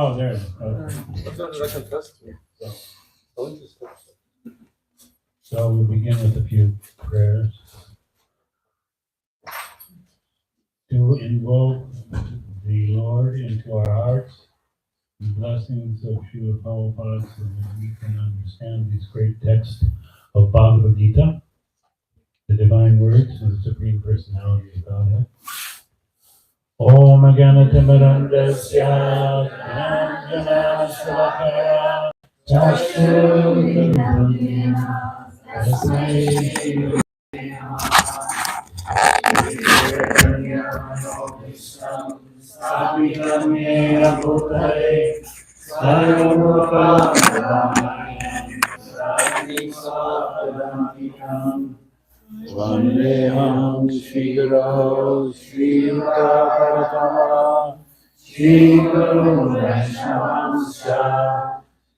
Oh, there it is. Okay. So we'll begin with a few prayers. To invoke the Lord into our hearts, the blessings of Srila Prabhupada, so that we can understand these great texts of Bhagavad Gita, the divine words of the Supreme Personality of Godhead. Om Aganatamidandasya Dhananjana Shalakaya Chashurvindamina Tasmai Sapitam Yena Bhutale Sarvabhutam Sarvabhutam Vandeham Shri Guru Shri Yuta Paratama Shri Guru Vaishnavamscha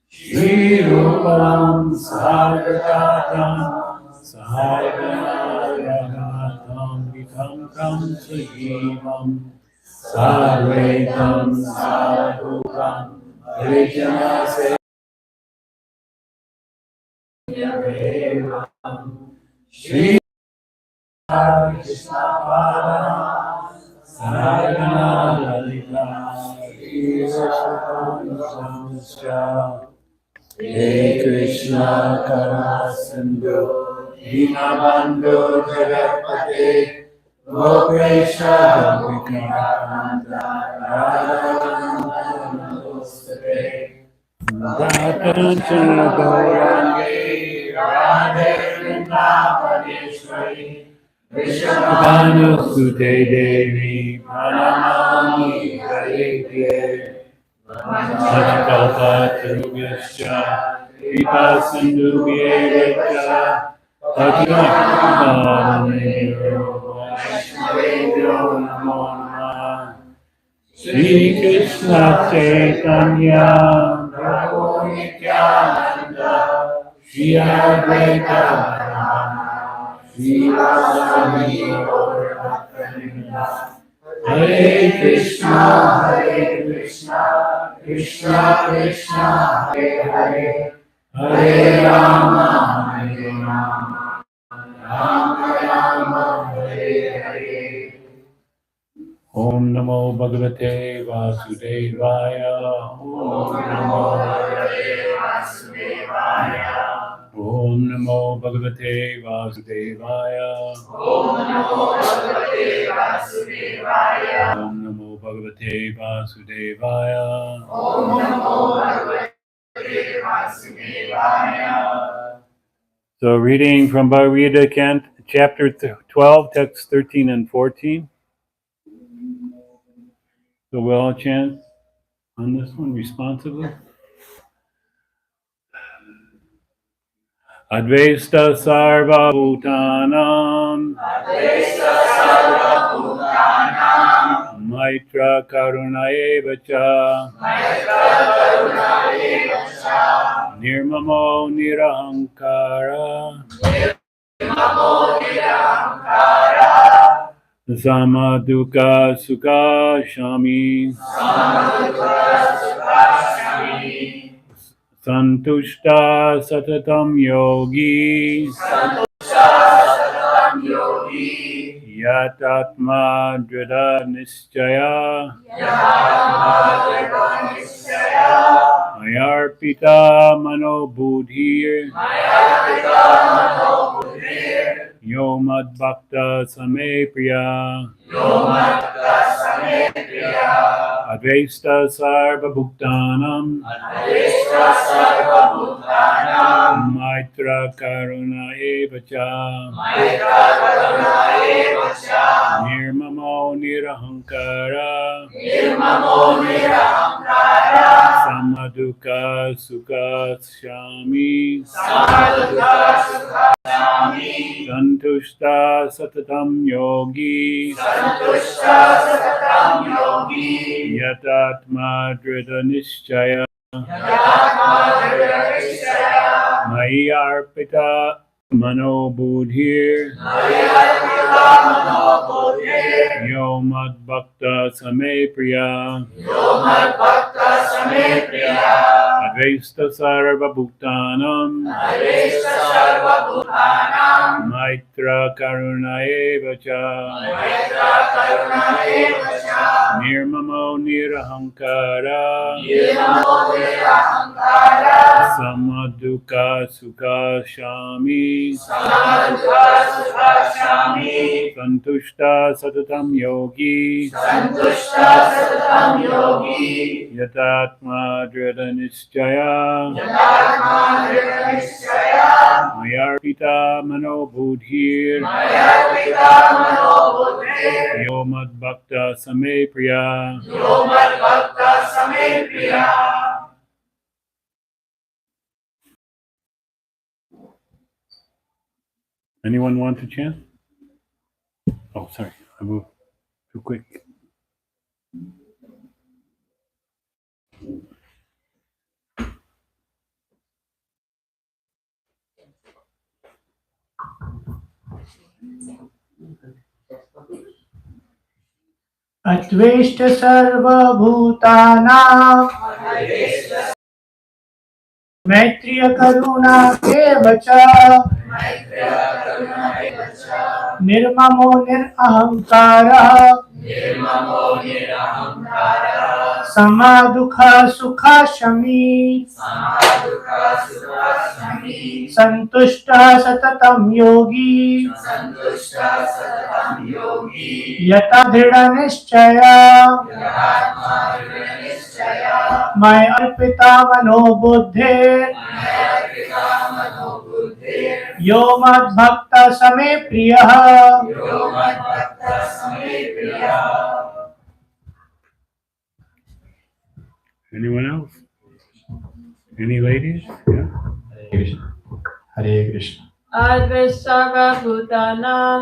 Shri Rupam Sarvatatam Sahagana Raghunatam Vitam Tam Sajivam Sarvetam Sarabhukam Harijana Sevavam Shri Krishna Padana Saragana Lalita Shri Vishwahamsa He Krishna Karuna Sindhu Dinabandhu Jagatpate Gopesha Gopika Kanta Radha Namaste Radha Gaurangi Radhe Vrindavaneshwari Vrishabhanu Sute Devi Pranamami Harite Sachikalpa Tarubhyascha Kripa Sindhubhyevacha Patitanamyo Vaishnavebhyo Namo Namah Shri Krishna Chaitanya Prabhu Nityananda Shri Advaita Shri Vasani Gaura Hare Krishna, Krishna Krishna, Hare Hare, Hare Rama, Rama Rama, Hare Hare. Om Namo Bhagavate Vasudevaya. Om Namo Bhagavate Vasudevaya. Om Namo Bhagavate Vasudevaya. Om Namo Bhagavate Vasudevaya. Om Namo Bhagavate Vasudevaya. Om Namo Bhagavate Vasudevaya. So reading from Bhagavad Gita, chapter 12, texts 13 and 14. So we'll all chant on this one responsively. Advaita Sarva Bhutanam Maitra Karuna Evacha Nirmamo Nirahankara Samadhuka Sukha Shami Santushta Satatam Yogi Yatatma Drida Nischaya Mayarpita Mano Buddhir Yomad Bhakta Same Priya Advaita Sarva Bhuktanam Maitra Karuna Evacha Nirmamo Nirahankara Samadhuka Sukha Shami Santushta Satatam Yogi Yatatma Drida Nischaya Mayi Arpita Mano Buddhir Yomad Bhakta Same Priya Advaita Sarvabhutanam Maitra Karuna Evacha Nirmamo Nirahankara Samaduka Sukha Shami Santushta Satatam Yogi Yatatma Drita Nischaya Mayarpita Manobudhir Yomad Bhakta Same Priya. Anyone want to chant? Oh, sorry, I moved too quick. Advaita sarvabhutana Maitriya karuna kevacha Nirmamo nirahankara Samadukha sukha shami Santushta satatam yogi Yata dhrida nischaya May arpita mano buddhir Yo mad bhakta same priyaha. Anyone else? Any ladies? Yeah. Hare Krishna. Advaita Sarvabhutanam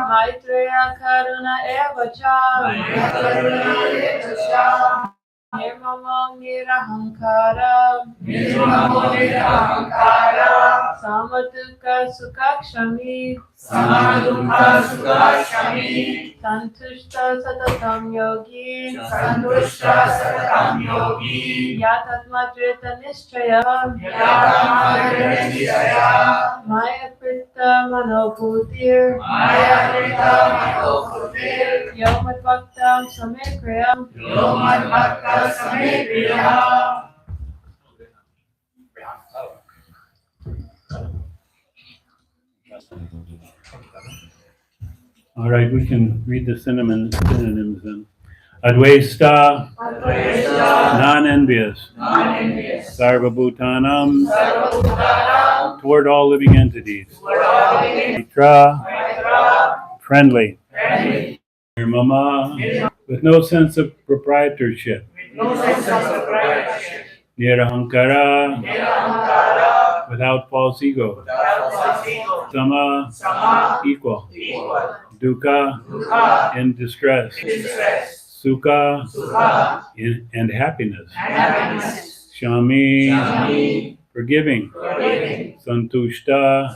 Maitreya Karuna Evacha Nirmamo Nirahankara Samaduka Sukakshami Santushta Satatam Yogi Yatatma Drita Nischaya Maya Pitta Manobhutir Yomad Bhaktam Samekriya All right, we can read the synonyms then. Advaita, non-envious. Sarvabhutanam, toward all living entities. Mitra, friendly. Nirmama, with no sense of proprietorship. Nirahankara, without false ego. Sama, equal. Dukkha, in distress. Sukha, and happiness. Shami, forgiving. Santushta,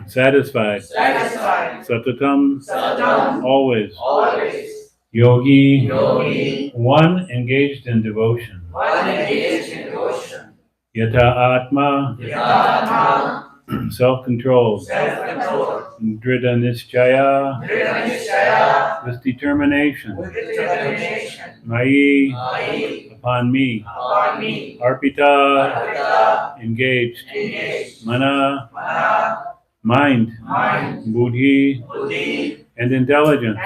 satisfied. Satatam, always. Yogi, one engaged in devotion. Yata Atma, self-control. Drita Nischaya, with determination. Mai, upon me. Arpita, engaged. Mana, mind. Buddhi, and intelligence.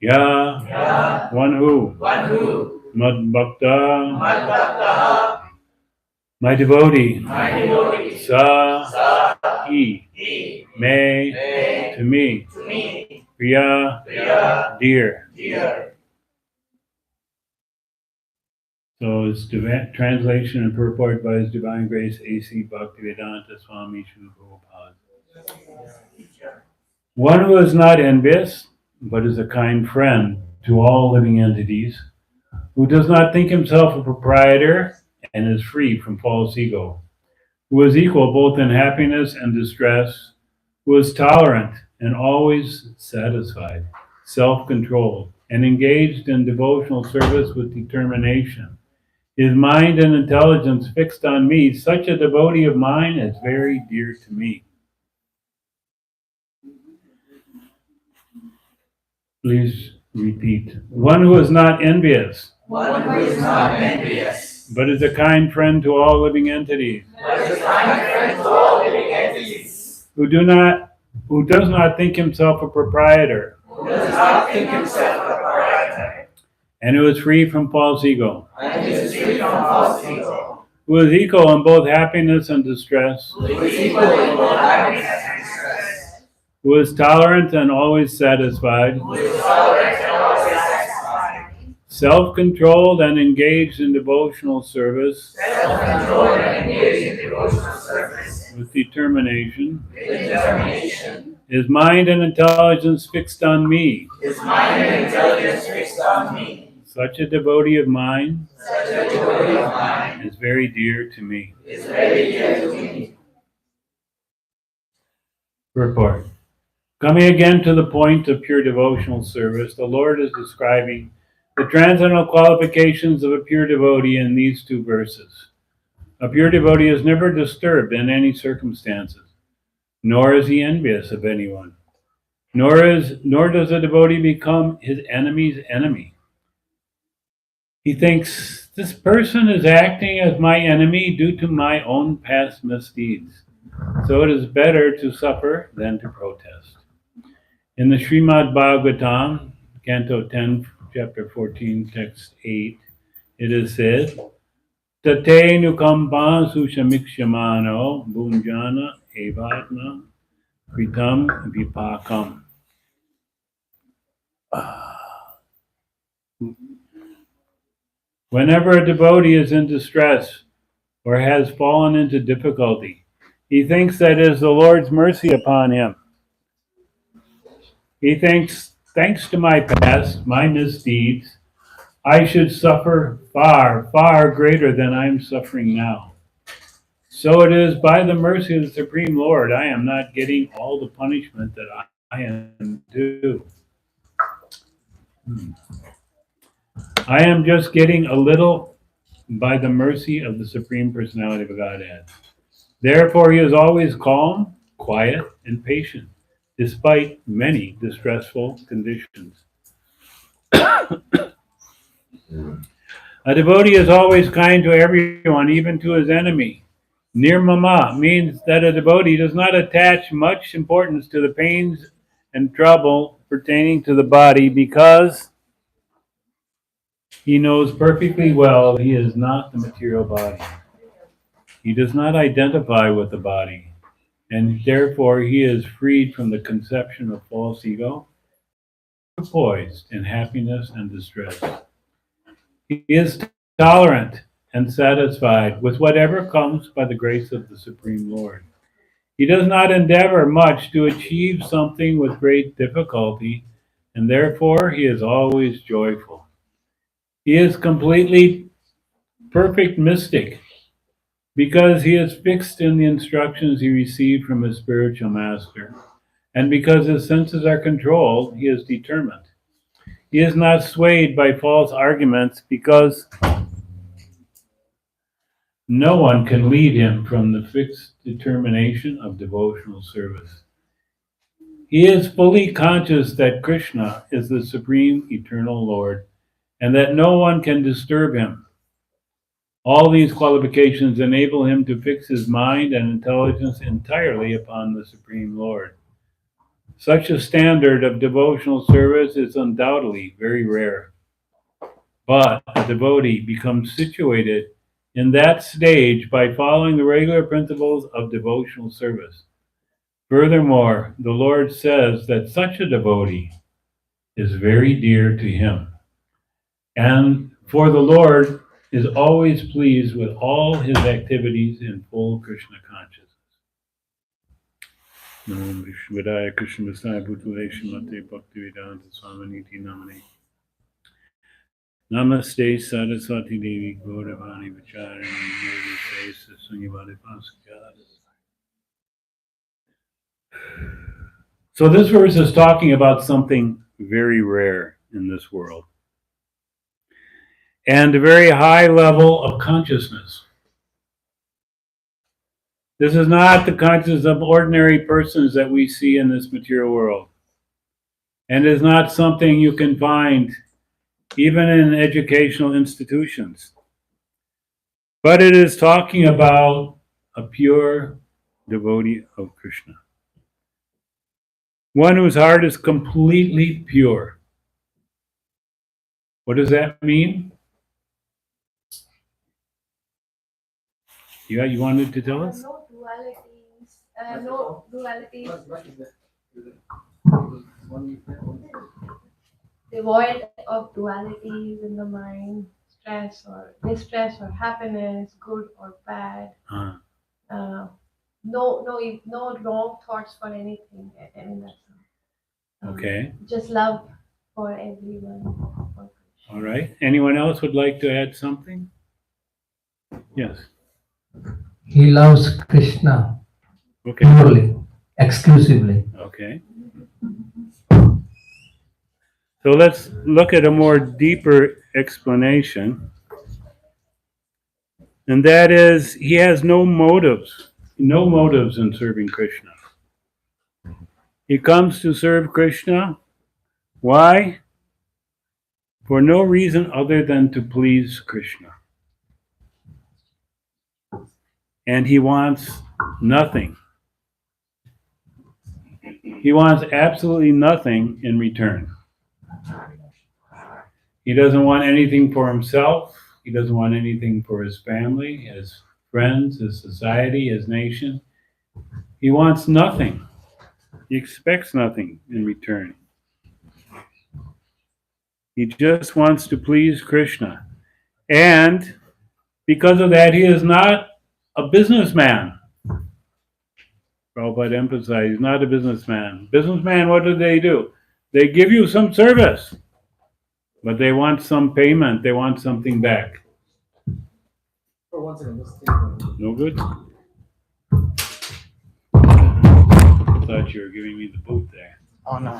Ya, one who. Mad Bhakta, my devotee. Sa, he. May, to me. Priya, dear. So it's translation and purport by His Divine Grace A.C. Bhaktivedanta Swami Srila Prabhupada. One who is not envious, but is a kind friend to all living entities, who does not think himself a proprietor and is free from false ego, who is equal both in happiness and distress, who is tolerant and always satisfied, self-controlled, and engaged in devotional service with determination. His mind and intelligence fixed on me. Such a devotee of mine is very dear to me. Please repeat. One who is not envious. One who is not envious. But is a kind friend to all living entities. But is a kind friend to all living entities. Who does not think himself a proprietor. Who does not think himself a proprietor. And who is free from false ego. And is free from false ego. Who is equal in both happiness and distress. Who is equal in both happiness and distress. Who is tolerant and always satisfied. Who is tolerant and always satisfied. Self-controlled and engaged in devotional service. Self-controlled and engaged in devotional service. With determination. With determination. His mind and intelligence fixed on me. His mind and intelligence fixed on me. Such a devotee of mine. Such a devotee of mine. Is very dear to me. Is very dear to me. Report. Coming again to the point of pure devotional service, the Lord is describing the transcendental qualifications of a pure devotee in these two verses. A pure devotee is never disturbed in any circumstances, nor is he envious of anyone, nor does a devotee become his enemy's enemy. He thinks, this person is acting as my enemy due to my own past misdeeds, so it is better to suffer than to protest. In the Srimad Bhagavatam, Canto 10, Chapter 14, Text 8, it is said, Tate nukampa sushamikshmano bhunjana evatma kritam vipakam. Whenever a devotee is in distress or has fallen into difficulty, he thinks that it is the Lord's mercy upon him. He thinks, thanks to my past, my misdeeds, I should suffer far, far greater than I am suffering now. So it is by the mercy of the Supreme Lord, I am not getting all the punishment that I am due. I am just getting a little by the mercy of the Supreme Personality of Godhead. Therefore, he is always calm, quiet, and patient, despite many distressful conditions. A devotee is always kind to everyone, even to his enemy. Nirmama means that a devotee does not attach much importance to the pains and trouble pertaining to the body because he knows perfectly well he is not the material body. He does not identify with the body, and therefore he is freed from the conception of false ego, poised in happiness and distress. He is tolerant and satisfied with whatever comes by the grace of the Supreme Lord. He does not endeavor much to achieve something with great difficulty, and therefore he is always joyful. He is completely perfect mystic because he is fixed in the instructions he received from his spiritual master, and because his senses are controlled, he is determined. He is not swayed by false arguments because no one can lead him from the fixed determination of devotional service. He is fully conscious that Krishna is the Supreme Eternal Lord and that no one can disturb him. All these qualifications enable him to fix his mind and intelligence entirely upon the Supreme Lord. Such a standard of devotional service is undoubtedly very rare. But a devotee becomes situated in that stage by following the regular principles of devotional service. Furthermore, the Lord says that such a devotee is very dear to him. And for the Lord is always pleased with all his activities in full Krishna consciousness. Nam Vishwadaya Krishna Vasaya Bhutale Shrimate Bhaktivedanta Swaminiti Namane. Namaste Saraswati Devi Gauravani Vicharini Nirvise Sunyavadi Paskara. So this verse is talking about something very rare. in this world. And a very high level of consciousness. This is not the consciousness of ordinary persons that we see in this material world. And is not something you can find even in educational institutions. But it is talking about a pure devotee of Krishna. One whose heart is completely pure. What does that mean? Yeah, you wanted to tell us? No dualities. No dualities. Devoid of dualities in the mind, stress or distress or happiness, good or bad. No wrong thoughts for anything. I mean, that's Okay. just love for everyone. All right. Anyone else would like to add something? Yes. He loves Krishna Okay. purely, exclusively. Okay. So let's look at a more deeper explanation. And that is, he has no motives in serving Krishna. He comes to serve Krishna. Why? For no reason other than to please Krishna. And he wants nothing. He wants absolutely nothing in return. He doesn't want anything for himself. He doesn't want anything for his family, his friends, his society, his nation. He wants nothing. He expects nothing in return. He just wants to please Krishna. And because of that, he is not a businessman. Prabhupada emphasized, he's not a businessman. Businessman, what do? They give you some service, but they want some payment. They want something back. No good? I thought you were giving me the boot there. Oh no.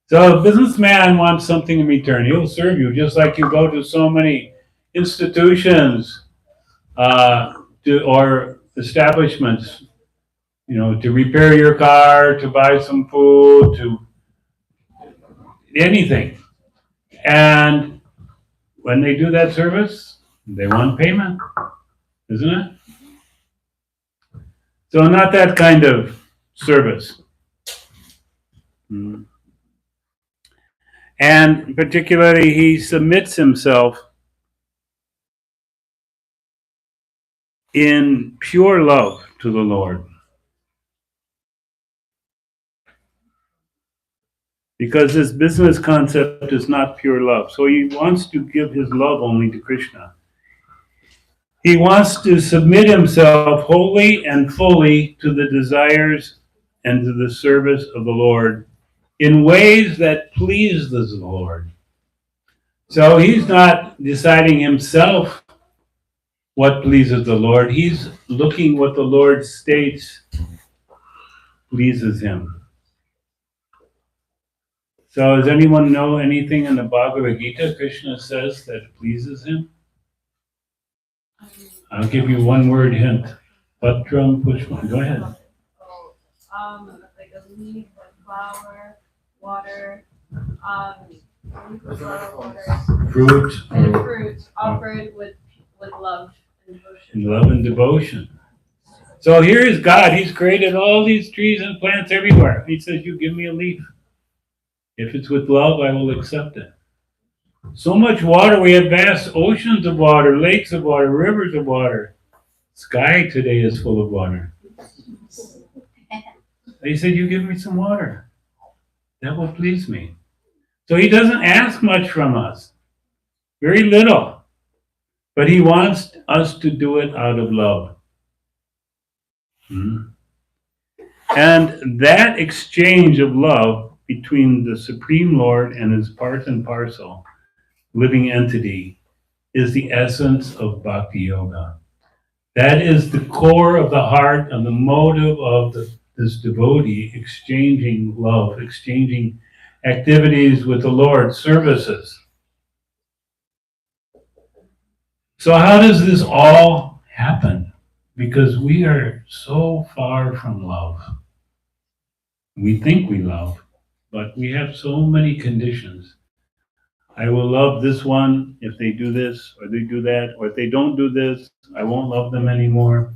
So a businessman wants something in return. He'll serve you, just like you go to so many institutions or establishments, to repair your car, to buy some food, to anything. And when they do that service, they want payment, isn't it? So not that kind of service. And particularly, he submits himself in pure love to the Lord. Because this business concept is not pure love. So he wants to give his love only to Krishna. He wants to submit himself wholly and fully to the desires and to the service of the Lord in ways that pleases the Lord. So he's not deciding himself what pleases the Lord. He's looking what the Lord states pleases him. So does anyone know anything in the Bhagavad Gita Krishna says that pleases him? I'll give you one word hint. Patram Pushpam. Go ahead. Like a leaf, like flower, water, Fruit. and fruits offered with love and devotion. Love and devotion. So here is God. He's created all these trees and plants everywhere. He says, you give me a leaf. If it's with love, I will accept it. So much water. We have vast oceans of water, lakes of water, rivers of water. Sky today is full of water. He said, you give me some water. That will please me. So he doesn't ask much from us. Very little. But he wants us to do it out of love. And that exchange of love between the Supreme Lord and his part and parcel living entity is the essence of Bhakti Yoga. That is the core of the heart, of the motive of the this devotee exchanging love, exchanging activities with the Lord, services. So how does this all happen? Because we are so far from love. We think we love, but we have so many conditions. I will love this one if they do this or they do that, or if they don't do this, I won't love them anymore.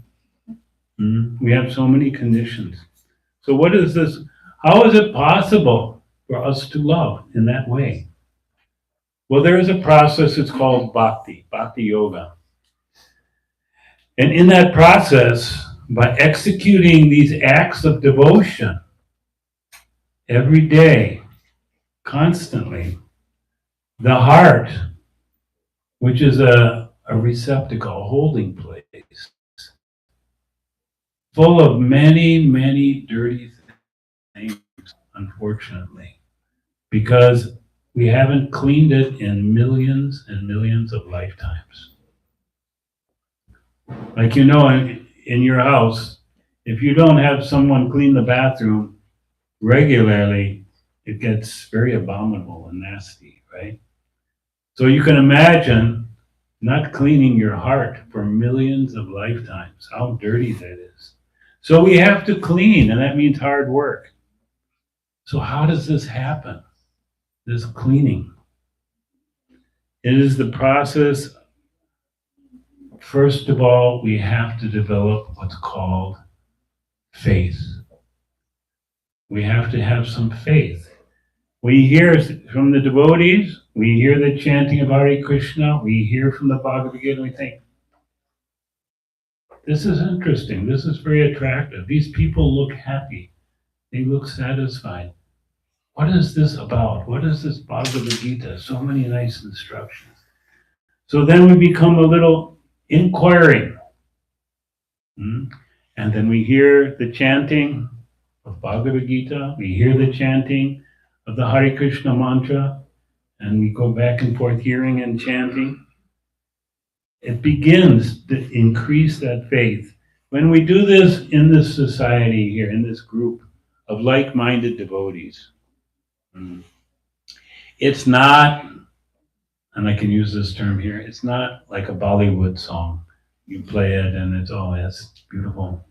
We have so many conditions. So what is this? How is it possible for us to love in that way? Well, there is a process, it's called bhakti yoga. And in that process, by executing these acts of devotion every day, constantly, the heart, which is a receptacle, a holding place, full of many, many dirty things, unfortunately, because we haven't cleaned it in millions and millions of lifetimes. Like, in your house, if you don't have someone clean the bathroom regularly, it gets very abominable and nasty, right? So you can imagine not cleaning your heart for millions of lifetimes, how dirty that is. So we have to clean, and that means hard work. So how does this happen? This cleaning. It is the process. First of all, we have to develop what's called faith. We have to have some faith. We hear from the devotees, we hear the chanting of Hare Krishna, we hear from the Bhagavad Gita, and we think, this is interesting, this is very attractive. These people look happy, they look satisfied. What is this about? What is this Bhagavad Gita? So many nice instructions. So then we become a little inquiring. And then we hear the chanting of Bhagavad Gita, we hear the chanting of the Hare Krishna mantra, and we go back and forth hearing and chanting. It begins to increase that faith. When we do this in this society here, in this group of like-minded devotees, it's not, and I can use this term here, it's not like a Bollywood song. You play it and it's, oh, that's beautiful.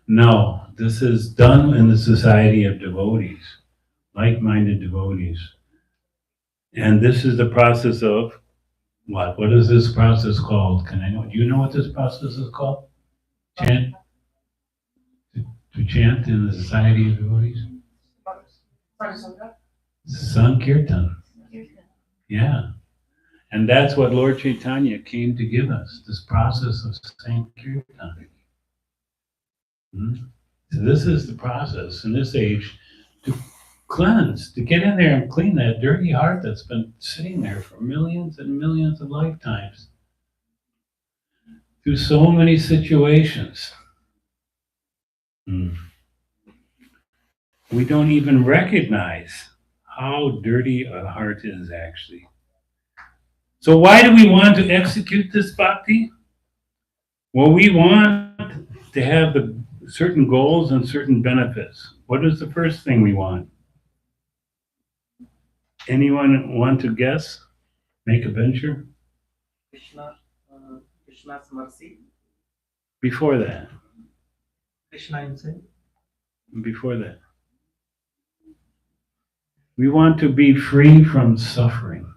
No, this is done in the society of devotees, like-minded devotees. And this is the process of what? What is this process called? Can I know? Do you know what this process is called? Chant? To chant in the society of devotees? Sankirtan. Yeah. And that's what Lord Chaitanya came to give us, this process of Sankirtan. So this is the process in this age to cleanse, to get in there and clean that dirty heart that's been sitting there for millions and millions of lifetimes through so many situations. We don't even recognize how dirty a heart is actually. So why do we want to execute this bhakti? Well, we want to have the certain goals and certain benefits. What is the first thing we want? Anyone want to guess? Make a venture? Krishna's mercy. Before that. Krishna himself. Before that. We want to be free from suffering.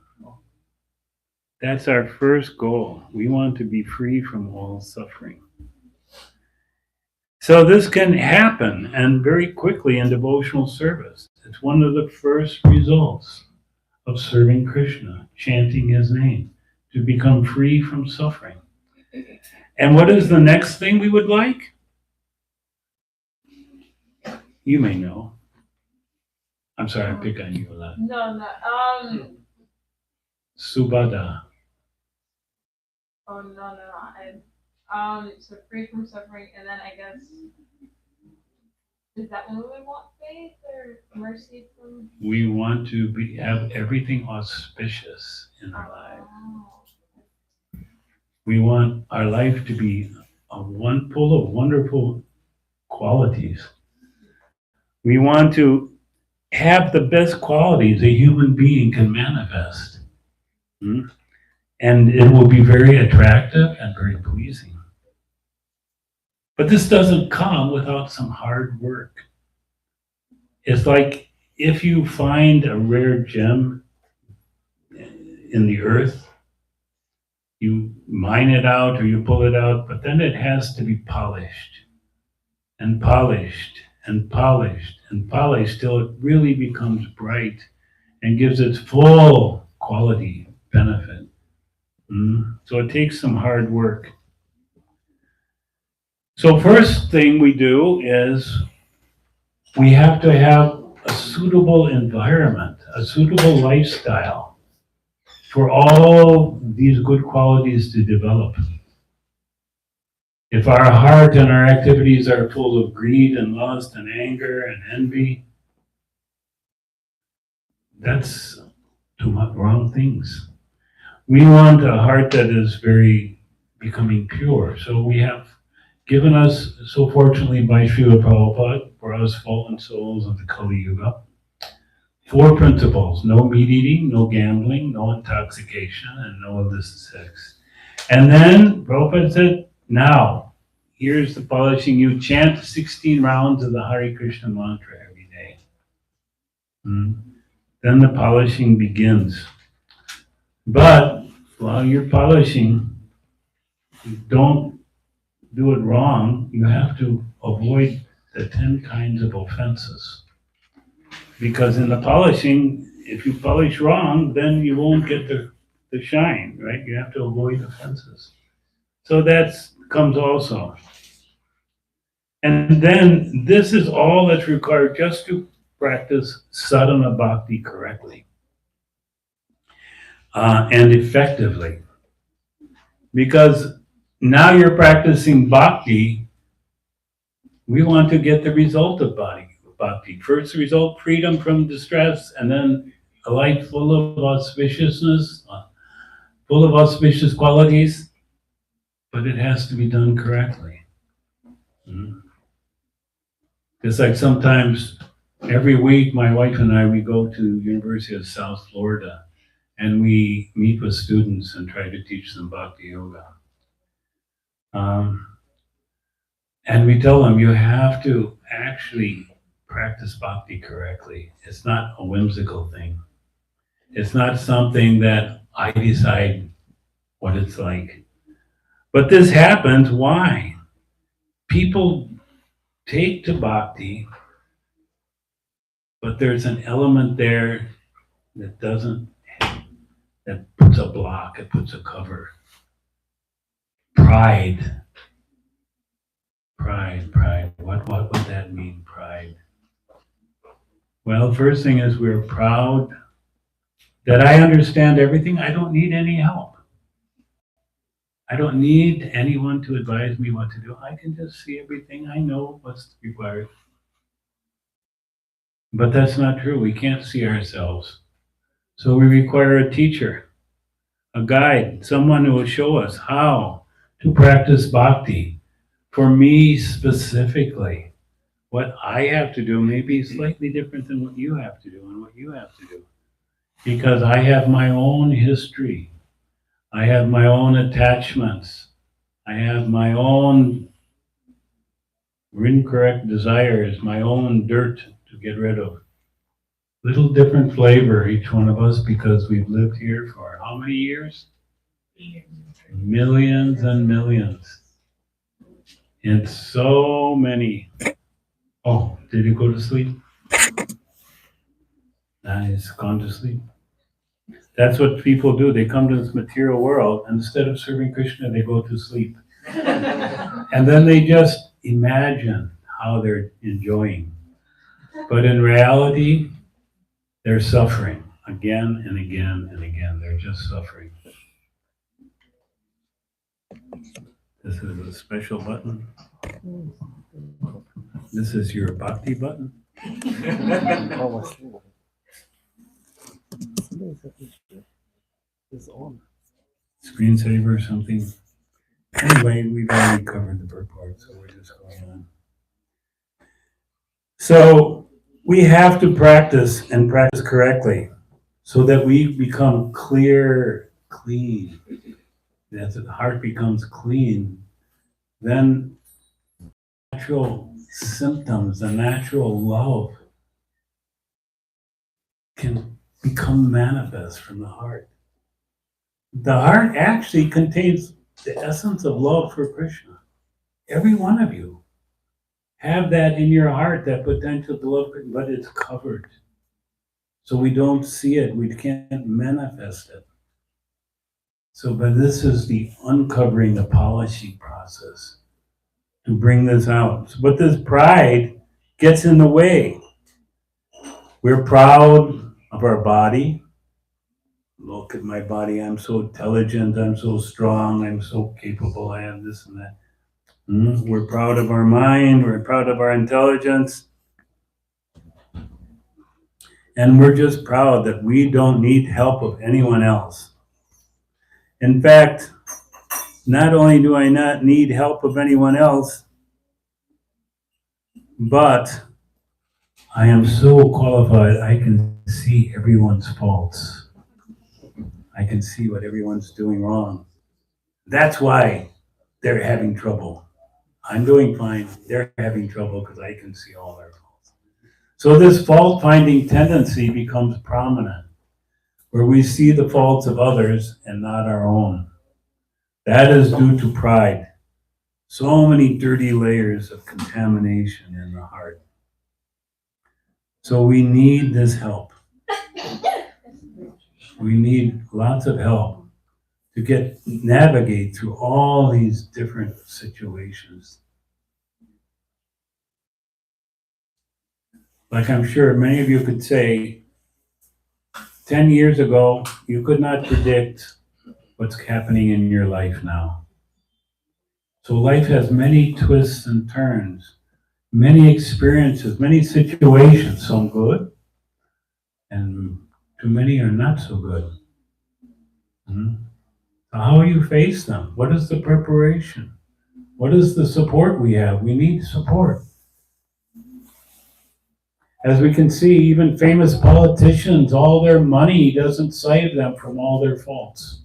That's our first goal. We want to be free from all suffering. So this can happen, and very quickly in devotional service. It's one of the first results of serving Krishna, chanting his name, to become free from suffering. And what is the next thing we would like? You may know. I'm sorry, I pick on you a lot. No. Subhada. Oh, no. So free from suffering, and then I guess, is that when we would want faith or mercy from? We want to have everything auspicious in our life. We want our life to be full of wonderful qualities. We want to have the best qualities a human being can manifest. Hmm? And it will be very attractive and very pleasing. But this doesn't come without some hard work. It's like if you find a rare gem in the earth, you mine it out or you pull it out, but then it has to be polished and polished and polished and polished till it really becomes bright and gives its full quality benefit. So it takes some hard work. So first thing we do is we have to have a suitable environment, a suitable lifestyle for all these good qualities to develop. If our heart and our activities are full of greed and lust and anger and envy, that's too much wrong things. We want a heart that is very becoming pure. So we have given us, so fortunately by Srila Prabhupada, for us fallen souls of the Kali Yuga, 4 principles: no meat eating, no gambling, no intoxication, and no illicit sex. And then Prabhupada said, now, here's the polishing. You chant 16 rounds of the Hare Krishna mantra every day. Then the polishing begins. But while you're polishing, don't do it wrong. You have to avoid the 10 kinds of offenses. Because in the polishing, if you polish wrong, then you won't get the shine, right? You have to avoid offenses. So that comes also. And then this is all that's required just to practice sadhana bhakti correctly and effectively. Because now you're practicing bhakti, we want to get the result of bhakti. First result, freedom from distress, and then a life full of auspiciousness, full of auspicious qualities, but it has to be done correctly. It's like sometimes every week my wife and I, we go to University of South Florida and we meet with students and try to teach them Bhakti Yoga. And we tell them you have to actually practice Bhakti correctly. It's not a whimsical thing. It's not something that I decide what it's like. But this happens, why? People take to Bhakti, but there's an element there that puts a block, it puts a cover. Pride. What would that mean, pride? Well, first thing is we're proud that I understand everything. I don't need any help. I don't need anyone to advise me what to do. I can just see everything. I know what's required. But that's not true. We can't see ourselves. So we require a teacher, a guide, someone who will show us how to practice bhakti. For me specifically, what I have to do may be slightly different than what you have to do and what you have to do. Because I have my own history. I have my own attachments. I have my own incorrect desires, my own dirt to get rid of. Little different flavor, each one of us, because we've lived here for how many years? Millions and millions. And so many. Oh, did he go to sleep? He's gone to sleep. That's what people do. They come to this material world, and instead of serving Krishna, they go to sleep. And then they just imagine how they're enjoying. But in reality, they're suffering again and again and again. They're just suffering. This is a special button. This is your bhakti button. Screensaver or something. Anyway, we've already covered the purport, so we're just going on. So We have to practice and practice correctly so that we become clear, clean. As the heart becomes clean, then natural symptoms, the natural love can become manifest from the heart. The heart actually contains the essence of love for Krishna. Every one of you have that in your heart, that potential to love, but it's covered. So we don't see it, we can't manifest it. But this is the uncovering, the polishing process to bring this out. But this pride gets in the way. We're proud of our body. Look at my body, I'm so intelligent, I'm so strong, I'm so capable, I have this and that. We're proud of our mind, we're proud of our intelligence. And we're just proud that we don't need help of anyone else. In fact, not only do I not need help of anyone else, but I am so qualified, I can see everyone's faults. I can see what everyone's doing wrong. That's why they're having trouble. I'm doing fine, they're having trouble because I can see all their faults. So this fault-finding tendency becomes prominent, where we see the faults of others and not our own. That is due to pride. So many dirty layers of contamination in the heart. So we need this help. We need lots of help to navigate through all these different situations. Like I'm sure many of you could say, 10 years ago, you could not predict what's happening in your life now. So life has many twists and turns, many experiences, many situations, some good, and too many are not so good. So how do you face them? What is the preparation? What is the support we have? We need support. As we can see, even famous politicians, all their money doesn't save them from all their faults.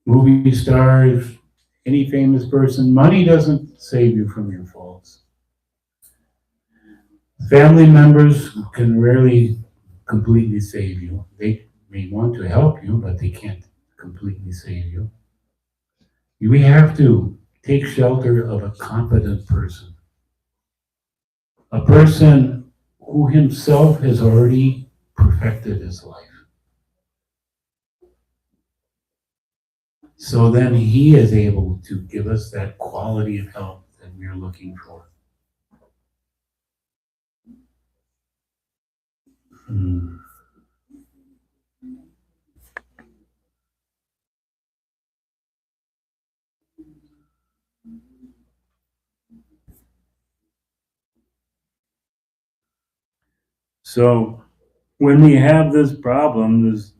Movie stars, any famous person, money doesn't save you from your faults. Family members can rarely completely save you. They may want to help you, but they can't completely save you. We have to take shelter of a competent person. A person who himself has already perfected his life. So then he is able to give us that quality of help that we're looking for. So when we have this problem, this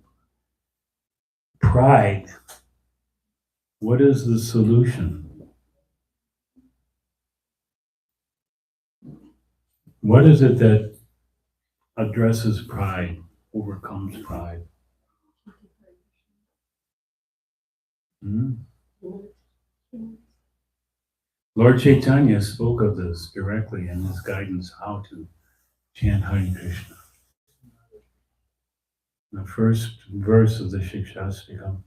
pride, what is the solution? What is it that addresses pride, overcomes pride? Lord Chaitanya spoke of this directly in his guidance how to chant Hare Krishna. The first verse of the Shikshastikam.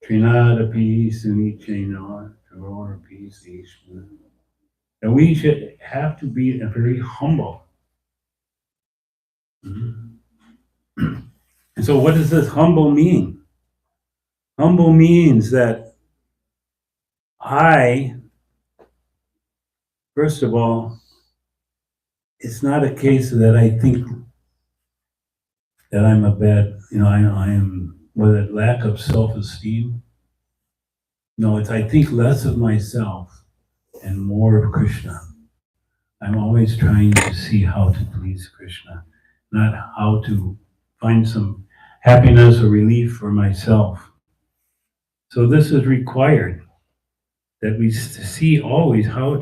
Trinadapi Sunichena Tarorapi Sishna. And we should have to be very humble. And so what does this humble mean? Humble means that first of all, it's not a case that I think that I'm a bad, I am with a lack of self-esteem. No, it's I think less of myself and more of Krishna. I'm always trying to see how to please Krishna, not how to find some happiness or relief for myself. So this is required, that we see always how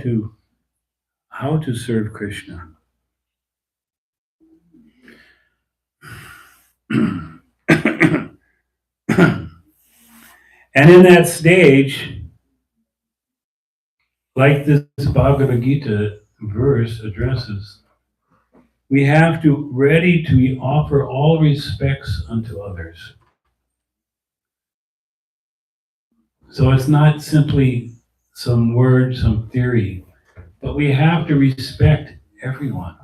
how to serve Krishna. And in that stage, like this Bhagavad Gita verse addresses, we have to ready to offer all respects unto others. So it's not simply some word, some theory, but we have to respect everyone,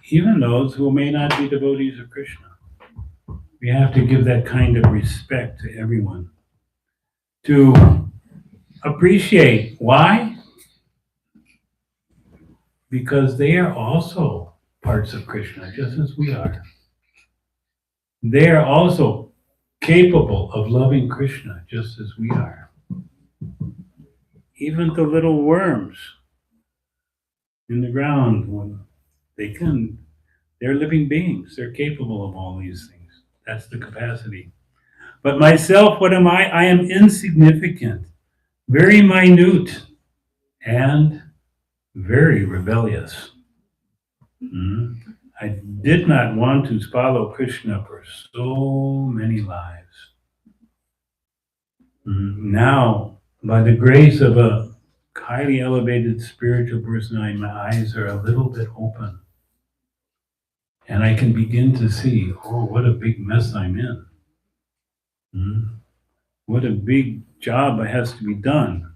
even those who may not be devotees of Krishna. We have to give that kind of respect to everyone. To appreciate. Why? Because they are also parts of Krishna, just as we are. They are also capable of loving Krishna, just as we are. Even the little worms in the ground, when they're living beings. They're capable of all these things. That's the capacity. But myself, what am I? I am insignificant, very minute, and very rebellious. I did not want to follow Krishna for so many lives. Now, by the grace of a highly elevated spiritual personality, my eyes are a little bit open. And I can begin to see, oh, what a big mess I'm in. What a big job has to be done.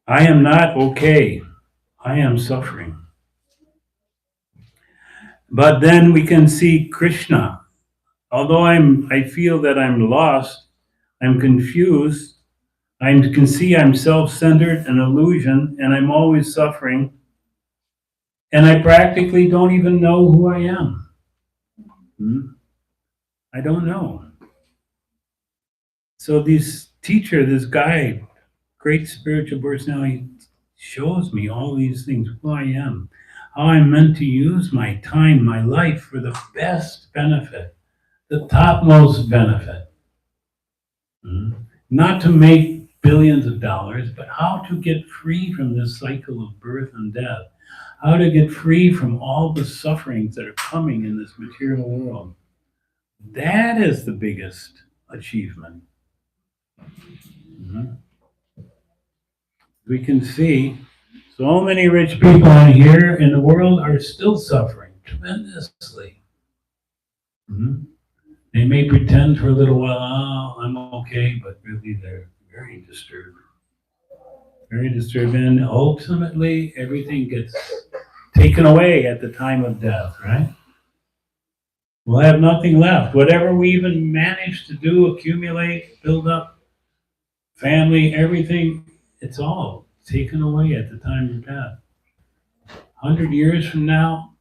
I am not okay. I am suffering. But then we can see Krishna. Although I feel that I'm lost, I'm confused, I can see I'm self-centered, an illusion, and I'm always suffering. And I practically don't even know who I am. I don't know. So this teacher, this guide, great spiritual personality, shows me all these things, who I am, how I'm meant to use my time, my life for the best benefit, the topmost benefit. Not to make billions of dollars, but how to get free from this cycle of birth and death, how to get free from all the sufferings that are coming in this material world. That is the biggest achievement. We can see so many rich people in here in the world are still suffering tremendously. They may pretend for a little while, oh, I'm okay, but really they're very disturbed. Very disturbed. And ultimately, everything gets taken away at the time of death, right? We'll have nothing left. Whatever we even manage to do, accumulate, build up, family, everything, it's all taken away at the time of death. 100 years from now,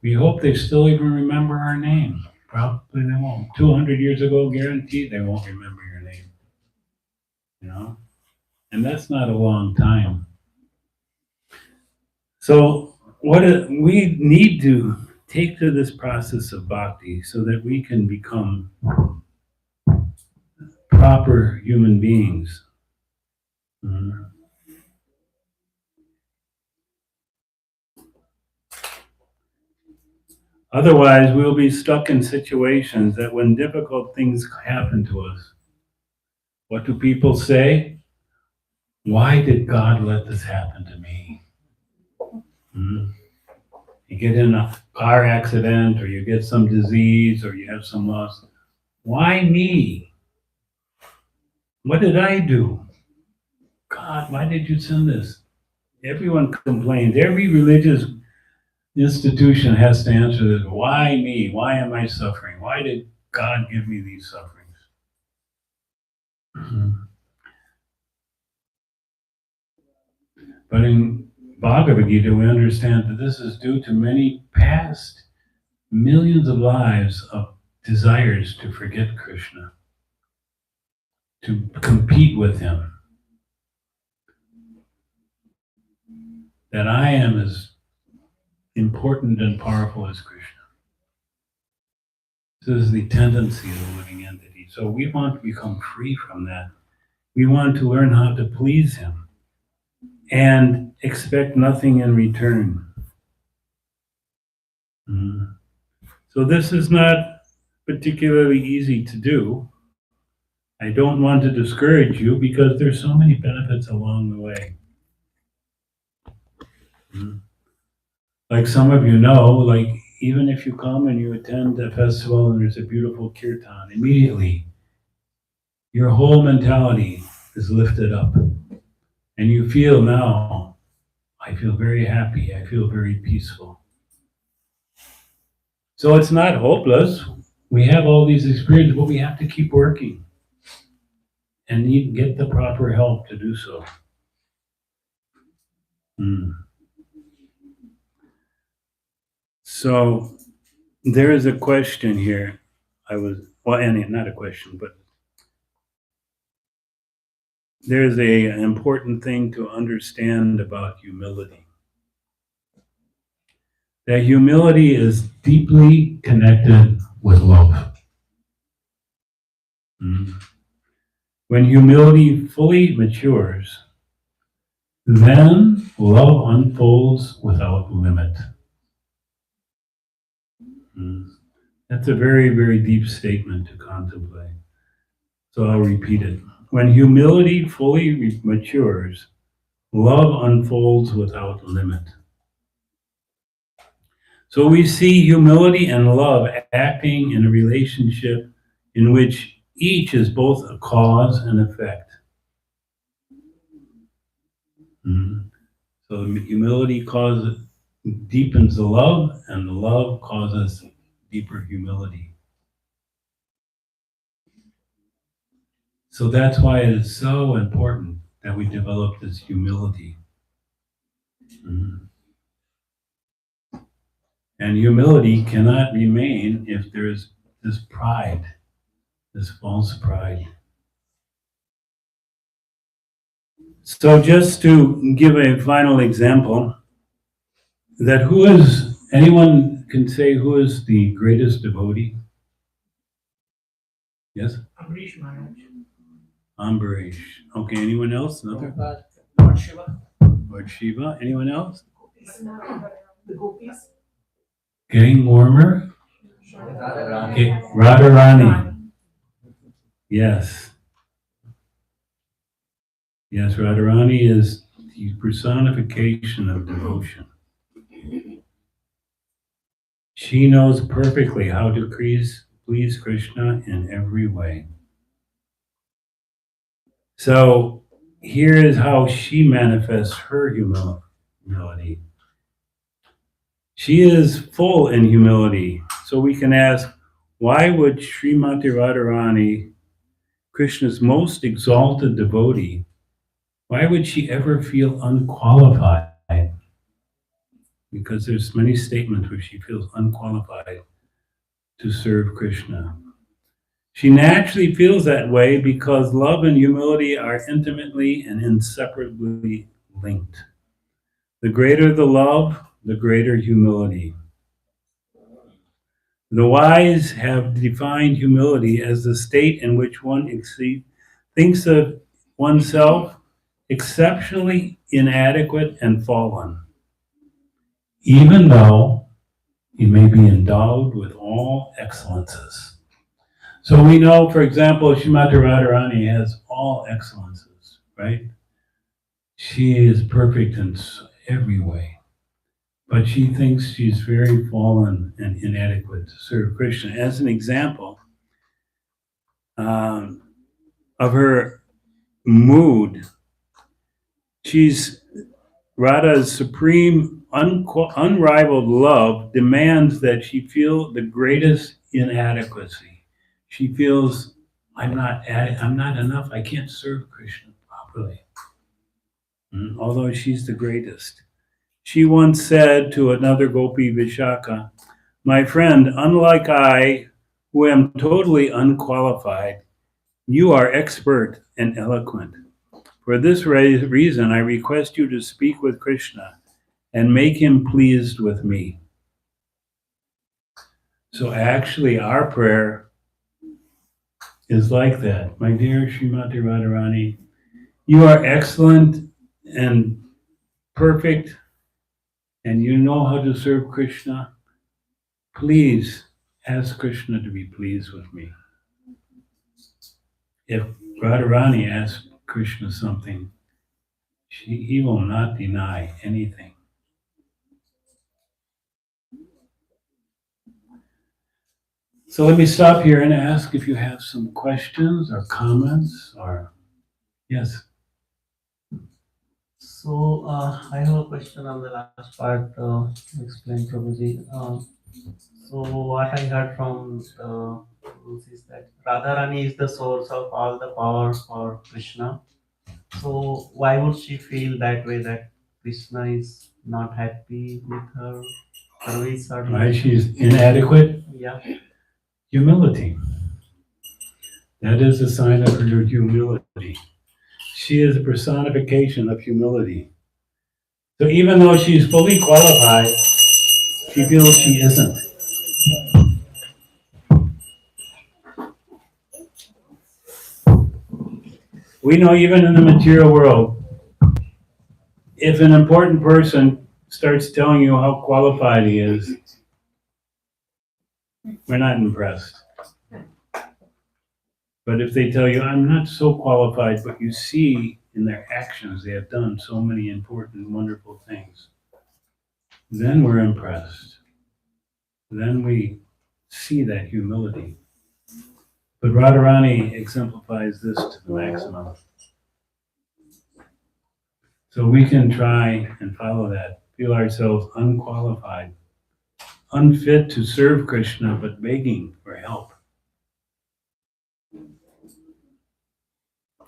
we hope they still even remember our name. Probably they won't. 200 years ago, guaranteed they won't remember your name. You know? And that's not a long time. So we need to take to this process of bhakti so that we can become proper human beings. Otherwise, we'll be stuck in situations that when difficult things happen to us, what do people say? Why did God let this happen to me? You get in a car accident, or you get some disease, or you have some loss. Why me? What did I do? God, why did you send this? Everyone complains. Every religious institution has to answer this. Why me? Why am I suffering? Why did God give me these sufferings? But in Bhagavad Gita, we understand that this is due to many past millions of lives of desires to forget Krishna, to compete with him. That I am as important and powerful as Krishna. This is the tendency of the living entity. So we want to become free from that We want to learn how to please him and expect nothing in return. So this is not particularly easy to do. I don't want to discourage you because there's so many benefits along the way. Like some of you know, like even if you come and you attend a festival and there's a beautiful kirtan, immediately your whole mentality is lifted up. And you feel now, I feel very happy, I feel very peaceful. So it's not hopeless. We have all these experiences, but we have to keep working and need get the proper help to do so. So there is a question here. Not a question, but there's an important thing to understand about humility. That humility is deeply connected with love. When humility fully matures, then love unfolds without limit. That's a very, very deep statement to contemplate. So I'll repeat it. When humility fully matures, love unfolds without limit. So we see humility and love acting in a relationship in which each is both a cause and effect. So humility deepens the love, and the love causes deeper humility. So that's why it is so important that we develop this humility. And humility cannot remain if there is this pride, this false pride. So just to give a final example, that anyone can say who is the greatest devotee? Yes? Amrish Maharaj. Ambarish. Okay, anyone else? Another? Lord Shiva. Lord Shiva. Anyone else? The gopis. Getting warmer? Okay, Radharani. Yes. Yes, Radharani is the personification of devotion. She knows perfectly how to please Krishna in every way. So here is how she manifests her humility. She is full in humility. So we can ask, why would Srimati Radharani, Krishna's most exalted devotee, why would she ever feel unqualified? Because there's many statements where she feels unqualified to serve Krishna. She naturally feels that way because love and humility are intimately and inseparably linked. The greater the love, the greater humility. The wise have defined humility as the state in which one thinks of oneself exceptionally inadequate and fallen, even though he may be endowed with all excellences. So we know, for example, Srimati Radharani has all excellences, right? She is perfect in every way, but she thinks she's very fallen and inadequate to serve Krishna. As an example of her mood, Radha's supreme, unrivaled love demands that she feel the greatest inadequacy. She feels, I'm not enough. I can't serve Krishna properly. Although she's the greatest. She once said to another Gopi Vishaka, my friend, unlike I, who am totally unqualified, you are expert and eloquent. For this reason, I request you to speak with Krishna and make him pleased with me. So actually, our prayer is like that. My dear Srimati Radharani, You are excellent and perfect, and you know how to serve Krishna. Please ask Krishna to be pleased with me. If Radharani asks Krishna something, he will not deny anything. So let me stop here and ask if you have some questions or comments or, yes. So I have a question on the last part. Explain, Prabhuji. So what I heard from Gurus is that Radharani is the source of all the power for Krishna. So why would she feel that way, that Krishna is not happy with her service or Right, she's inadequate. Yeah. Humility. That is a sign of her humility. She is a personification of humility. So even though she's fully qualified, she feels she isn't. We know even in the material world, if an important person starts telling you how qualified he is, we're not impressed. But if they tell you, I'm not so qualified, but you see in their actions they have done so many important, wonderful things, then we're impressed. Then we see that humility. But Radharani exemplifies this to the maximum. So we can try and follow that, feel ourselves unqualified, unfit to serve Krishna, but begging for help.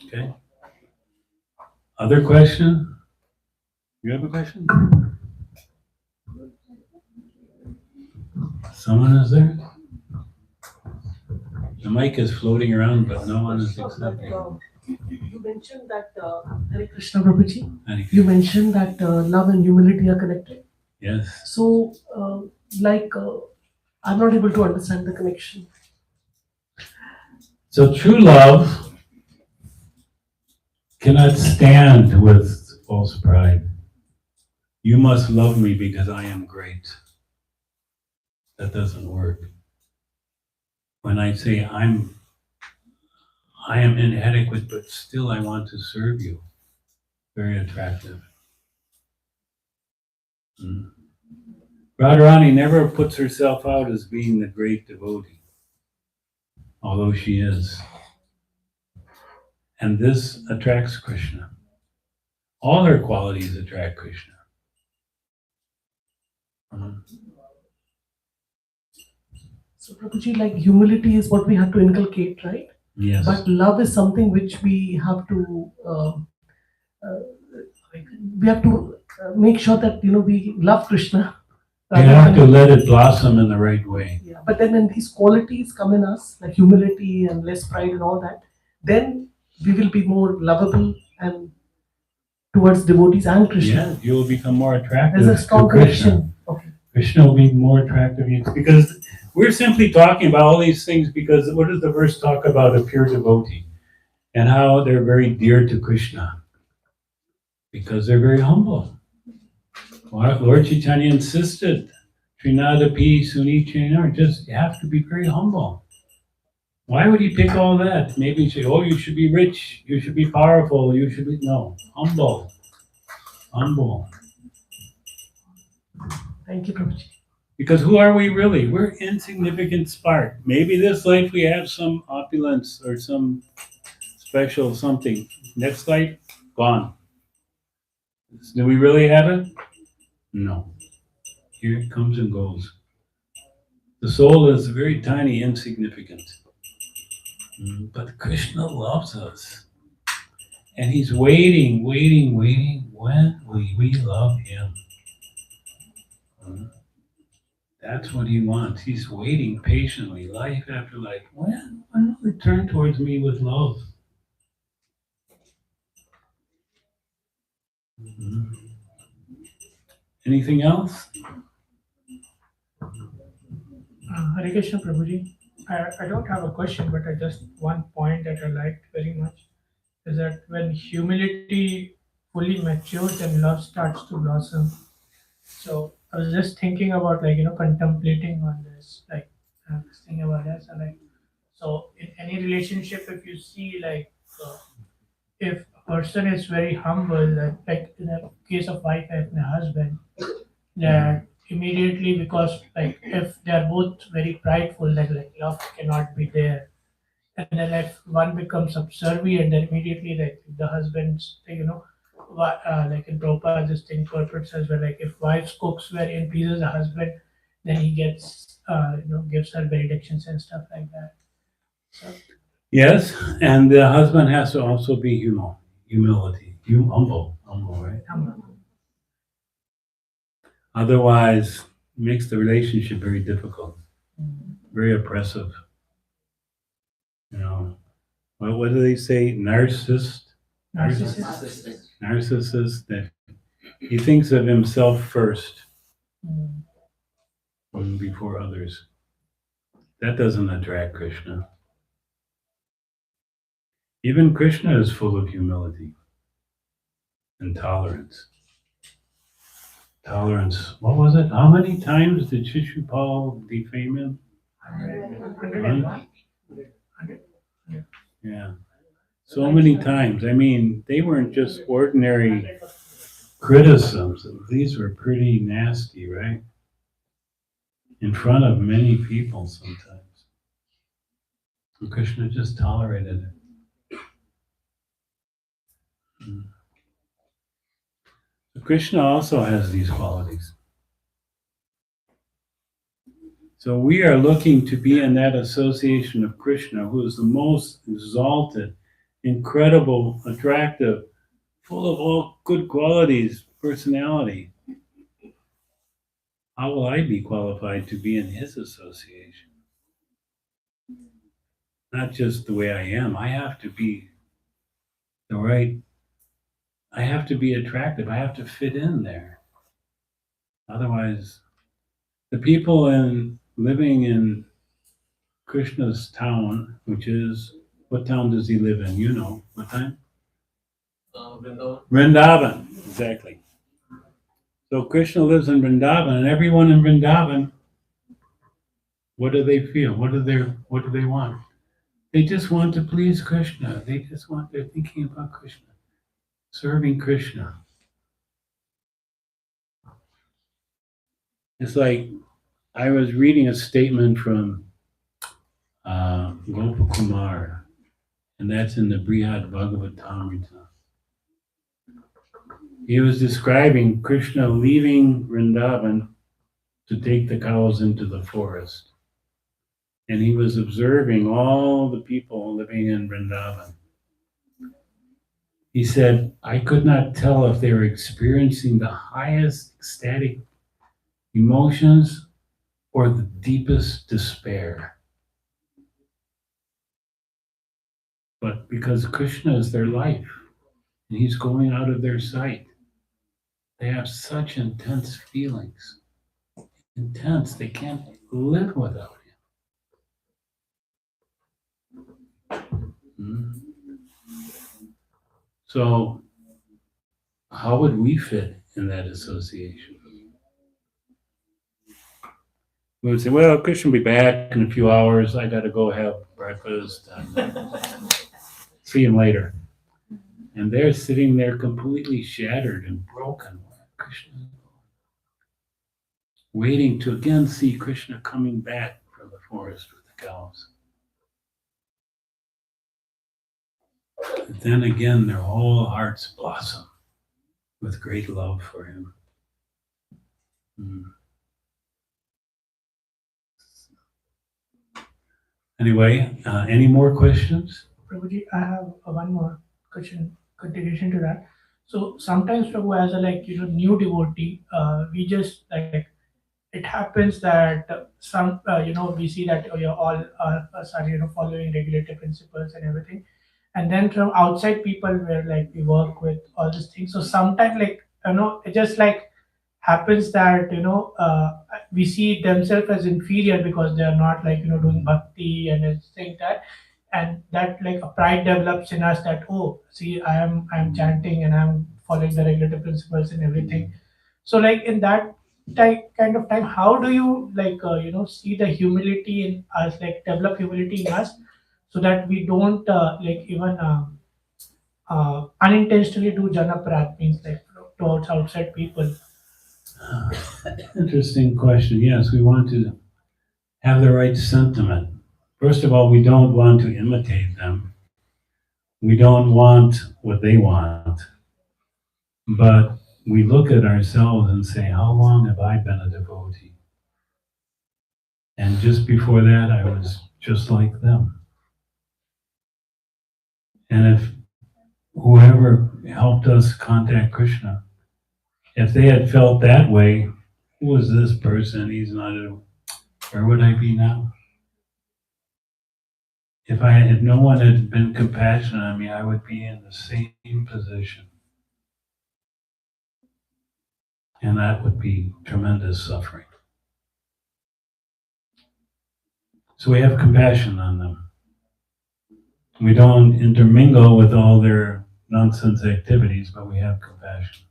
Okay? Other question? You have a question? Someone is there? The mic is floating around, but no one is accepting. You mentioned that Hare Krishna Prabhuji. You mentioned that love and humility are connected. Yes. So, I'm not able to understand the connection. So true love cannot stand with false pride. You must love me because I am great. That doesn't work. When I say I am inadequate, but still I want to serve you. Very attractive. Radharani never puts herself out as being the great devotee, although she is. And this attracts Krishna. All her qualities attract Krishna. So, Prabhuji, like humility is what we have to inculcate, right? Yes. But love is something which we have to make sure that we love Krishna. You have to let it blossom in the right way. Yeah, but then when these qualities come in us, like humility and less pride and all that, then we will be more lovable and towards devotees and Krishna. Yeah, you will become more attractive. There's a strong to Krishna. connection. Okay. Krishna will be more attractive to you because we're simply talking about all these things because what does the verse talk about? A pure devotee and how they're very dear to Krishna because they're very humble. Lord Chaitanya insisted, Trinadapi Sunichena, just you have to be very humble. Why would he pick all that? Maybe he'd say, oh, you should be rich, you should be powerful, you should be, no, humble. Humble. Thank you, Prabhuji. Because who are we really? We're insignificant spark. Maybe this life we have some opulence or some special something. Next life, gone. Do we really have it? No. Here it comes and goes. The soul is very tiny, insignificant. But Krishna loves us. And he's waiting. When will we love him? That's what he wants. He's waiting patiently, life after life. When will they turn towards me with love? Anything else? Hare Krishna Prabhuji. I don't have a question, but I just one point that I liked very much is that when humility fully matures and love starts to blossom. So I was just thinking about contemplating on this, I was thinking about this, and so in any relationship, if you see if a person is very humble, like in the case of wife and a husband, that immediately, because if they are both very prideful, like love cannot be there. And then if one becomes subservient, then immediately the husband's like in Prabhupada this thing purports as well, like if wife cooks very and pleases the husband, then he gets gives her benedictions and stuff like that. So Yes, and the husband has to also be humble, right? Otherwise, makes the relationship very difficult, very oppressive. You know, what do they say? Narcissist, narcissist. That he thinks of himself first before others. That doesn't attract Krishna. Even Krishna is full of humility and tolerance. Tolerance. What was it? How many times did Shishupal defame him? 101. Yeah. So many times. I mean, they weren't just ordinary criticisms. These were pretty nasty, right? In front of many people sometimes. And Krishna just tolerated it. So Krishna also has these qualities. So we are looking to be in that association of Krishna, who is the most exalted, incredible, attractive, full of all good qualities, personality. How will I be qualified to be in his association? Not just the way I am. I have to be the right, I have to be attractive. I have to fit in there. Otherwise, the people living in Krishna's town, which is, what town does he live in? You know, what time? Vrindavan, exactly. So Krishna lives in Vrindavan, and everyone in Vrindavan, what do they feel? What do they want? They just want to please Krishna. They're thinking about Krishna, serving Krishna. It's like I was reading a statement from Gopakumar, and that's in the Brihad Bhagavatamrita. He was describing Krishna leaving Vrindavan to take the cows into the forest. And he was observing all the people living in Vrindavan. He said, I could not tell if they were experiencing the highest ecstatic emotions or the deepest despair. But because Krishna is their life, and he's going out of their sight, they have such intense feelings. Intense, they can't live without him. So, how would we fit in that association? We would say, well, Krishna will be back in a few hours. I got to go have breakfast. And see him later. And they're sitting there completely shattered and broken. Krishna, waiting to again see Krishna coming back from the forest with the cows. But then again, their whole hearts blossom with great love for him. Anyway, any more questions? Prabhuji, I have one more question, continuation to that. So sometimes, Prabhu, as a new devotee, we just it happens that some we see that you're all us are following regulated principles and everything, and then from outside people where we work with all these things. So sometimes it just happens that we see themselves as inferior because they are not doing bhakti and things like that. and that like a pride develops in us that, oh, see, I'm chanting and I'm following the regulative principles and everything. So like in that kind of time, how do you like see the humility in us, like develop humility in us, so that we don't like even unintentionally do jana prat, means like towards outside people. Interesting question. Yes, we want to have the right sentiment. First of all, we don't want to imitate them. We don't want what they want. But we look at ourselves and say, how long have I been a devotee? And just before that, I was just like them. And if whoever helped us contact Krishna, if they had felt that way, who is this person? He's not a, where would I be now? If no one had been compassionate on me, I would be in the same position. And that would be tremendous suffering. So we have compassion on them. We don't intermingle with all their nonsense activities, but we have compassion.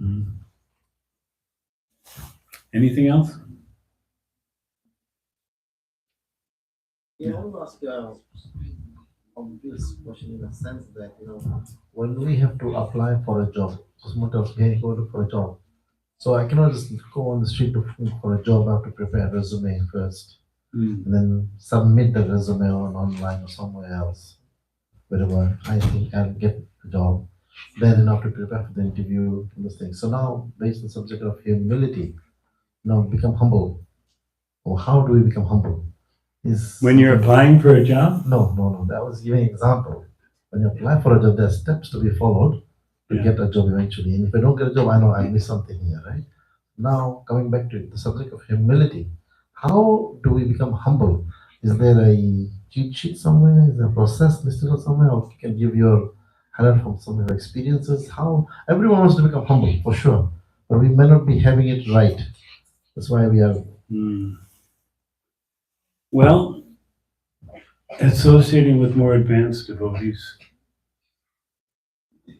Mm. Anything else? Yeah, I want to ask obvious question in a sense that, when we have to apply for a job, just want to go for a job. So I cannot just go on the street to for a job. I have to prepare a resume first, Mm. and then submit the resume online or somewhere else, wherever I think I'll get the job. Then I have to prepare for the interview and this thing. So now, based on the subject of humility, now become humble. Or how do we become humble? Is When you're applying for a job? no. That was giving an example. When you apply for a job, there are steps to be followed to Yeah. get a job eventually. And if I don't get a job, I know I missed something here, right? Now, coming back to the subject of humility, how do we become humble? Is there a cheat sheet somewhere? Is there a process listed somewhere? Or you can give your highlight from some of your experiences? How everyone wants to become humble for sure, but we may not be having it right. That's why we are. Mm. Well, associating with more advanced devotees,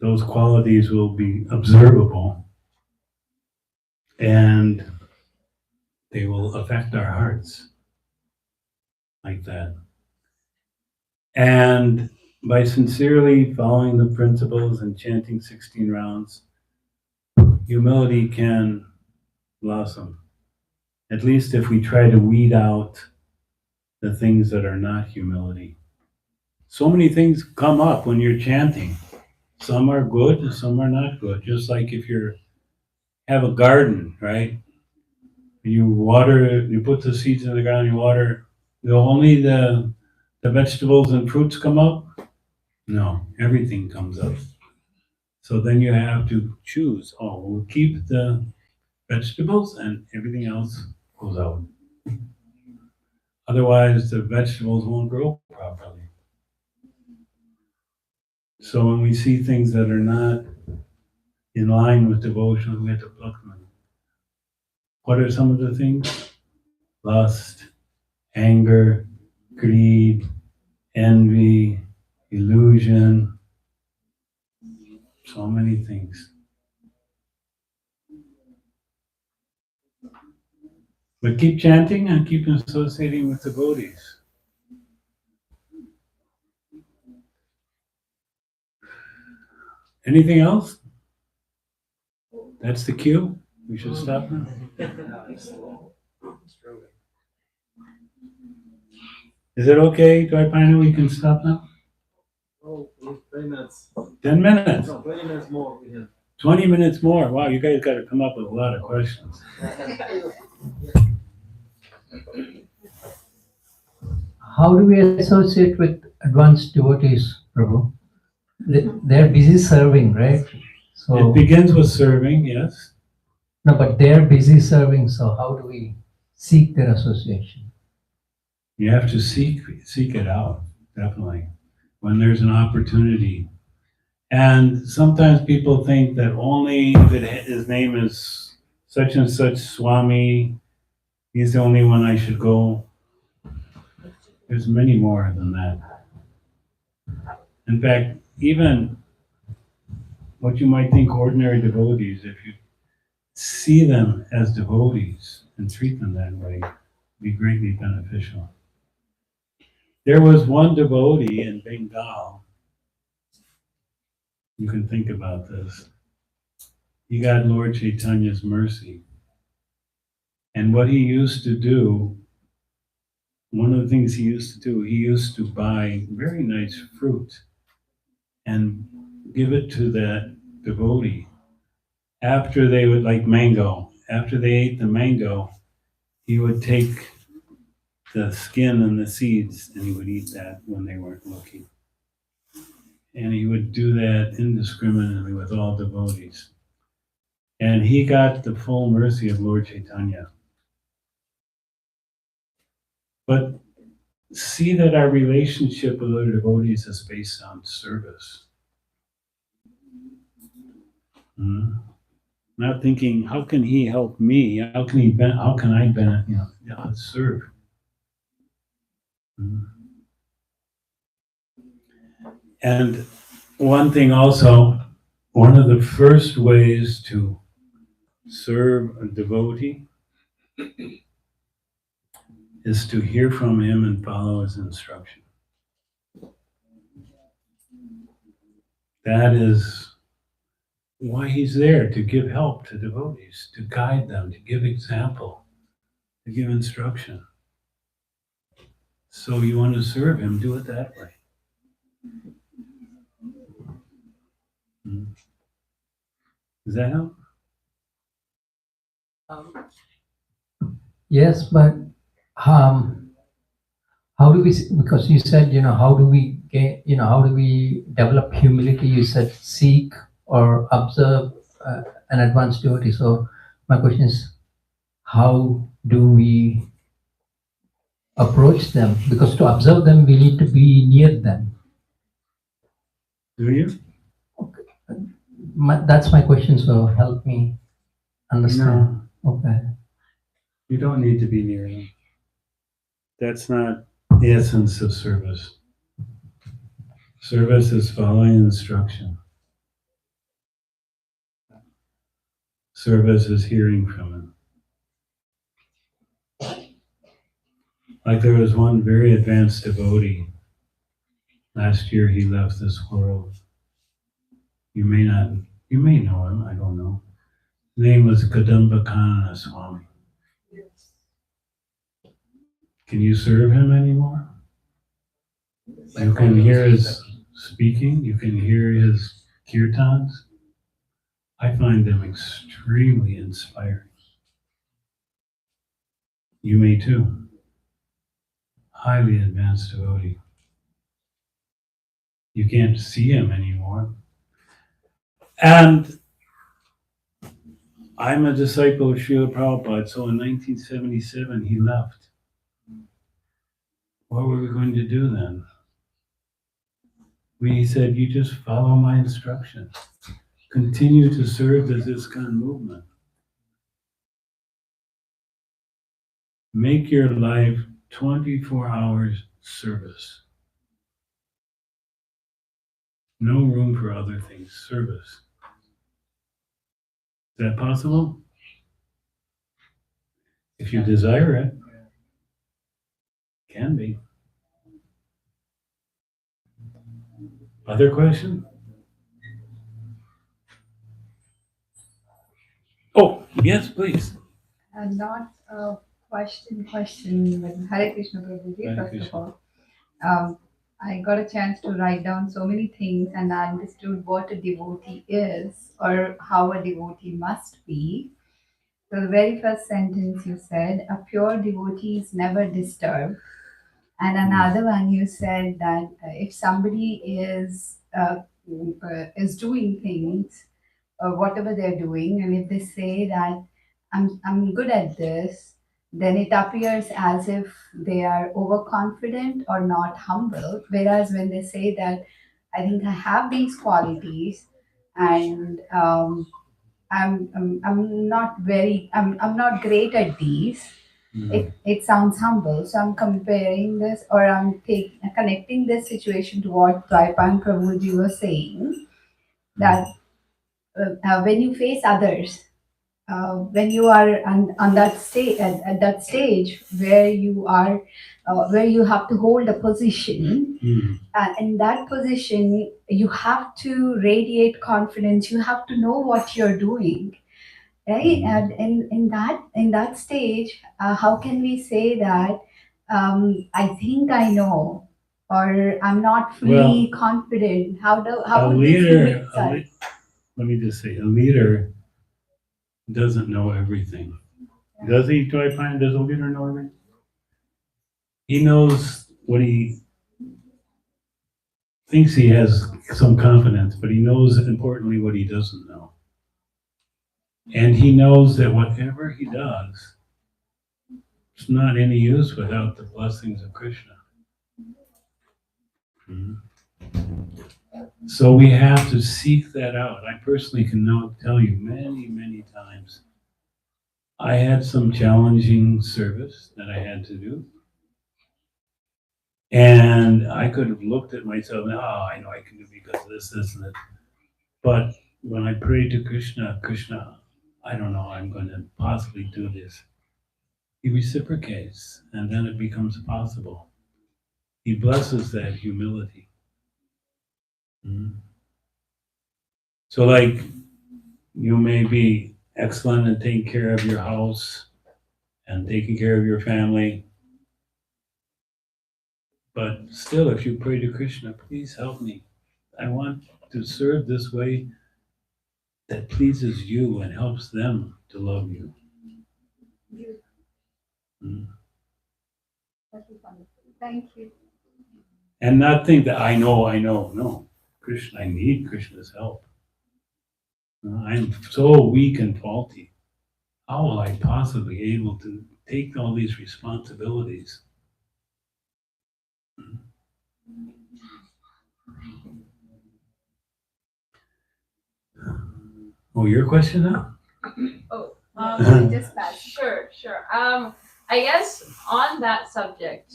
those qualities will be observable and they will affect our hearts like that. And by sincerely following the principles and chanting 16 rounds, humility can blossom. At least if we try to weed out the things that are not humility. So many things come up when you're chanting. Some are good and some are not good. Just like if you have a garden, right? You water, you put the seeds in the ground, you water, only the vegetables and fruits come up? No, everything comes up. So then you have to choose. Oh, we'll keep the vegetables and everything else goes out. Otherwise, the vegetables won't grow properly. So when we see things that are not in line with devotion, we have to pluck them. What are some of the things? Lust, anger, greed, envy, illusion, so many things. But keep chanting and keep associating with devotees. Anything else? That's the cue. We should stop now. Is it okay? Do I find we can stop now? Oh, 20 minutes. 10 minutes. No, 20 minutes more. We have. 20 minutes more. Wow, you guys got to come up with a lot of questions. How do we associate with advanced devotees, Prabhu? They're busy serving, right? So It begins with serving, yes. no, but they're busy serving. So how do we seek their association? You have to seek it out, definitely, when there's an opportunity. And sometimes people think that only that his name is such and such Swami, he's the only one I should go. There's many more than that. In fact, even what you might think ordinary devotees, if you see them as devotees and treat them that way, be greatly beneficial. There was one devotee in Bengal, you can think about this. He got Lord Chaitanya's mercy. And what he used to do, one of the things he used to do, he used to buy very nice fruit and give it to that devotee. After they would, like mango, after they ate the mango, he would take the skin and the seeds and he would eat that when they weren't looking. And he would do that indiscriminately with all devotees. And he got the full mercy of Lord Chaitanya. But see that our relationship with other devotees is based on service. Not thinking, how can he help me? How can I benefit? Serve. And one thing also, one of the first ways to serve a devotee is to hear from him and follow his instruction. That is why he's there, to give help to devotees, to guide them, to give example, to give instruction. So you want to serve him, do it that way. Does that help? Yes, but how do we, because you said, how do we get, how do we develop humility? You said seek or observe an advanced devotee. So my question is, how do we approach them? Because to observe them, we need to be near them. Do you? That's my question, so help me understand. No. Okay. You don't need to be near them. That's not the essence of service. Service is following instruction. Service is hearing from him. Like there was one very advanced devotee. Last year he left this world. You may know him, I don't know. His name was Kadamba Kanana Swami. Can you serve him anymore? You can hear his speaking, you can hear his kirtans. I find them extremely inspiring. You may too. Highly advanced devotee. You can't see him anymore. And I'm a disciple of Srila Prabhupada, so in 1977 he left. What were we going to do then? We said, you just follow my instructions. Continue to serve the ISKCON movement. Make your life 24 hours service. No room for other things, service. Is that possible? If you desire it, can be. Other question? Oh, yes, please. Not a question, but Hare Krishna Prabhuji, Hare first Krishna. of all. I got a chance to write down so many things and I understood what a devotee is or how a devotee must be. So the very first sentence you said, a pure devotee is never disturbed. And another one you said that if somebody is doing things, whatever they're doing, and if they say that I'm good at this, then it appears as if they are overconfident or not humble. Whereas when they say that I think I have these qualities and I'm not great at these, it sounds humble. So I'm comparing this, or connecting this situation to what Dwaipan Prabhuji was saying, that when you face others, when you are on that stage at that stage where you are where you have to hold a position, in that position you have to radiate confidence, you have to know what you're doing, right? And in that stage, how can we say that I think I know, or I'm not fully confident? How would this humility start? Let me just say, a leader doesn't know everything. Does he, do I find, does a leader know everything? He knows what he thinks he has some confidence, but he knows importantly what he doesn't know. And he knows that whatever he does, it's not any use without the blessings of Krishna. So we have to seek that out. I personally can now tell you many, many times, I had some challenging service that I had to do. And I could have looked at myself and, I know I can do because of this, and that. But when I prayed to Krishna, I don't know, I'm going to possibly do this. He reciprocates, and then it becomes possible. He blesses that humility. So like, you may be excellent in taking care of your house and taking care of your family, but still, if you pray to Krishna, please help me. I want to serve this way that pleases you and helps them to love you. That was wonderful. Thank you. And not think that I know. No, Krishna, I need Krishna's help. I'm so weak and faulty. How will I possibly be able to take all these responsibilities? Oh, your question now? Just that. Sure. I guess on that subject,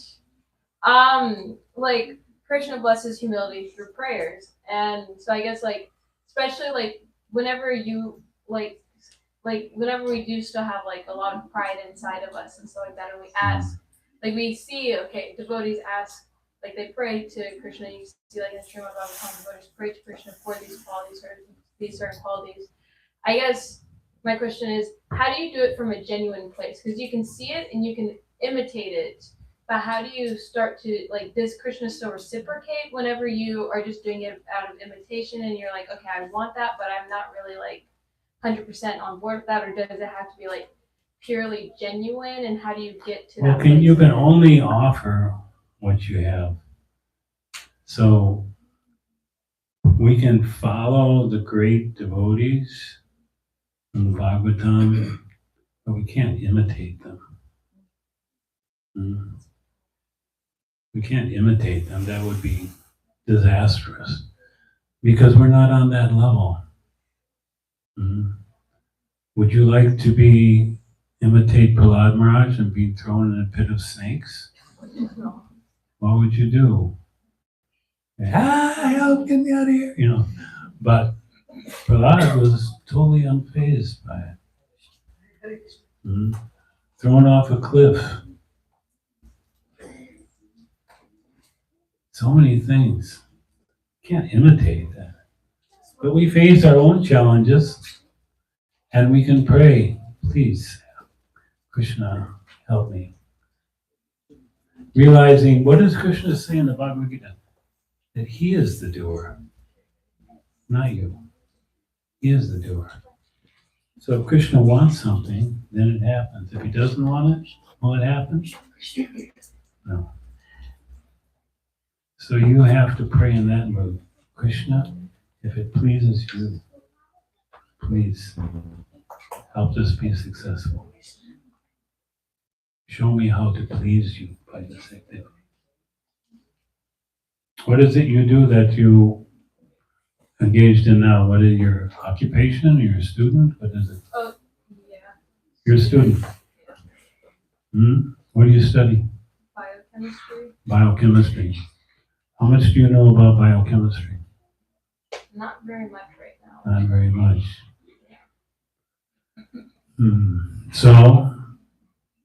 like Krishna blesses humility through prayers, and so I guess like, especially like whenever you like whenever we do still have like a lot of pride inside of us and stuff like that, and we ask, like we see, okay, devotees ask, like they pray to Krishna. You see like in Srimad Bhagavatam, devotees pray to Krishna for these qualities or these certain qualities. I guess my question is, how do you do it from a genuine place? Because you can see it and you can imitate it, but how do you start to, like, does Krishna still reciprocate whenever you are just doing it out of imitation and you're like, okay, I want that, but I'm not really like 100% on board with that, or does it have to be like purely genuine? And how do you get to that? You can only offer what you have. So we can follow the great devotees in the Bhagavatam, but we can't imitate them. We can't imitate them. That would be disastrous because we're not on that level. Would you like to imitate Prahlad Maharaj and be thrown in a pit of snakes? No. What would you do? Help, get me out of here, But Prahlad was totally unfazed by it. Thrown off a cliff. So many things. Can't imitate that. But we face our own challenges and we can pray, please, Krishna, help me. Realizing, what does Krishna say in the Bhagavad Gita? That he is the doer, not you. He is the doer. So if Krishna wants something, then it happens. If he doesn't want it, will it happen? No. So you have to pray in that mood. Krishna, if it pleases you, please help this be successful. Show me how to please you by this activity. What is it you do that you engaged in now? What is your occupation? You're a student? What is it? Oh, yeah. You're a student. What do you study? Biochemistry. Biochemistry. How much do you know about biochemistry? Not very much right now. Not very much. So,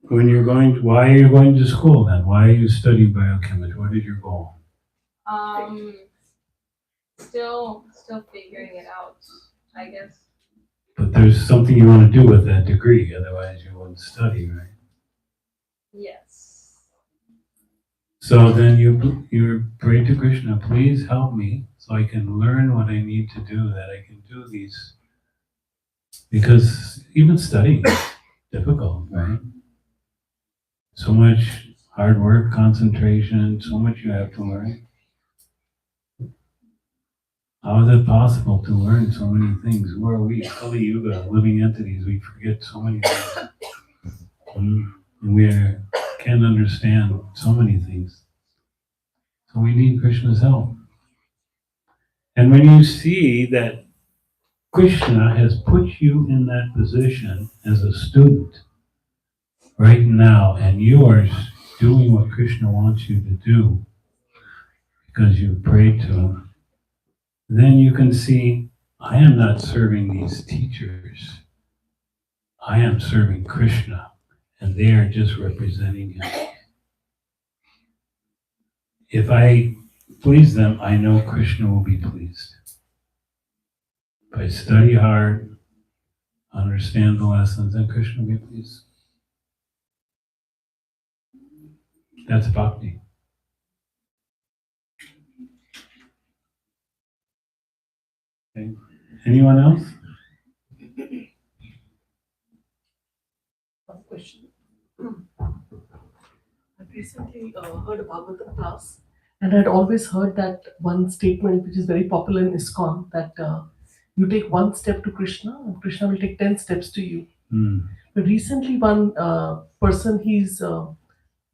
when you're going, why are you going to school then? Why are you studying biochemistry? What is your goal? Still figuring it out, I guess. But there's something you want to do with that degree, otherwise you wouldn't study, right? Yes. So then you pray to Krishna, please help me so I can learn what I need to do, that I can do these. Because even studying is difficult, right? So much hard work, concentration, so much you have to learn. How is it possible to learn so many things? Who are we? Kali Yuga, living entities, we forget so many things. And we can't understand so many things. So we need Krishna's help. And when you see that Krishna has put you in that position as a student right now, and you are doing what Krishna wants you to do because you prayed to him, then you can see, I am not serving these teachers. I am serving Krishna, and they are just representing him. If I please them, I know Krishna will be pleased. If I study hard, understand the lessons, then Krishna will be pleased. That's bhakti. Okay. Anyone else? One question. I recently heard a Bhagavatam class, and I'd always heard that one statement which is very popular in ISKCON, that you take one step to Krishna and Krishna will take 10 steps to you. But recently one person, he's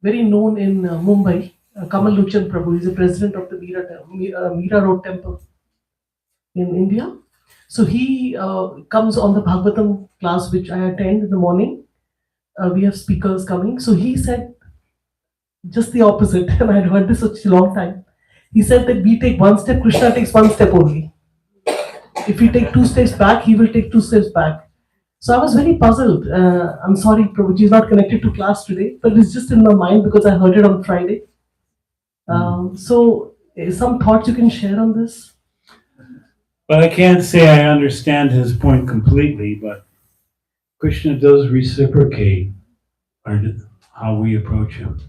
very known in Mumbai, Kamal Luchan Prabhu, he's the president of the Meera Road Temple in India. So he comes on the Bhagavatam class which I attend in the morning. We have speakers coming. So he said just the opposite, and I'd heard this such a long time. He said that we take one step, Krishna takes one step only. If we take 2 steps back, he will take 2 steps back. So I was very puzzled. I'm sorry, Prabhuji is not connected to class today, but it's just in my mind because I heard it on Friday. So some thoughts you can share on this? Well, I can't say I understand his point completely, but Krishna does reciprocate how we approach him.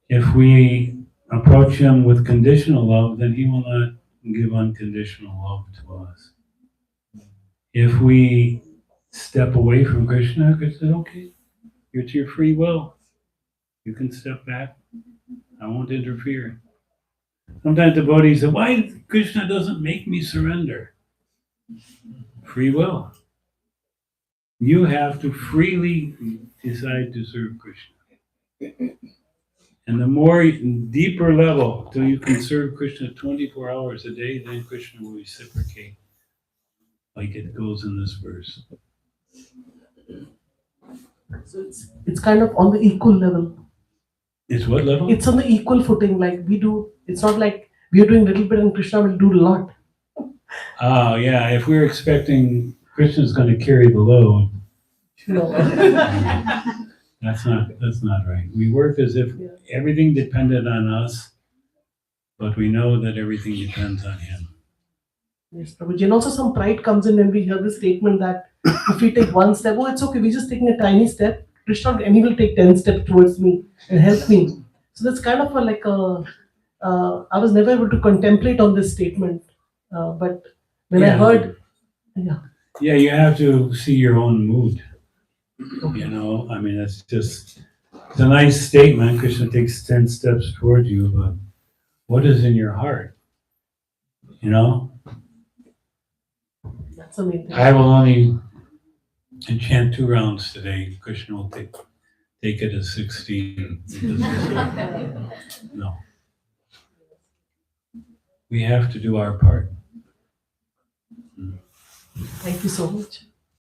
If we approach him with conditional love, then he will not give unconditional love to us. If we step away from Krishna, Krishna says, okay, it's your free will. You can step back. I won't interfere. Sometimes devotees say, why Krishna doesn't make me surrender? Free will. You have to freely decide to serve Krishna. And the more deeper level, till you can serve Krishna 24 hours a day, then Krishna will reciprocate, like it goes in this verse. So it's kind of on the equal level. It's what level? It's on the equal footing, like we do. It's not like we are doing a little bit and Krishna will do a lot. Oh, yeah. If we're expecting Krishna's going to carry the load, No. that's not right. We work as if everything depended on us, but we know that everything depends on him. Yes, Prabhuji. And also some pride comes in when we hear the statement that if we take one step, oh, it's okay, we're just taking a tiny step. Krishna, and he will take 10 steps towards me and help me. So that's kind of I was never able to contemplate on this statement. But when I heard, Yeah, you have to see your own mood. You know, I mean, it's a nice statement. Krishna takes 10 steps toward you, but what is in your heart? You know? That's amazing. I will only enchant 2 rounds today. Krishna will take it as 16. No. We have to do our part. Thank you so much.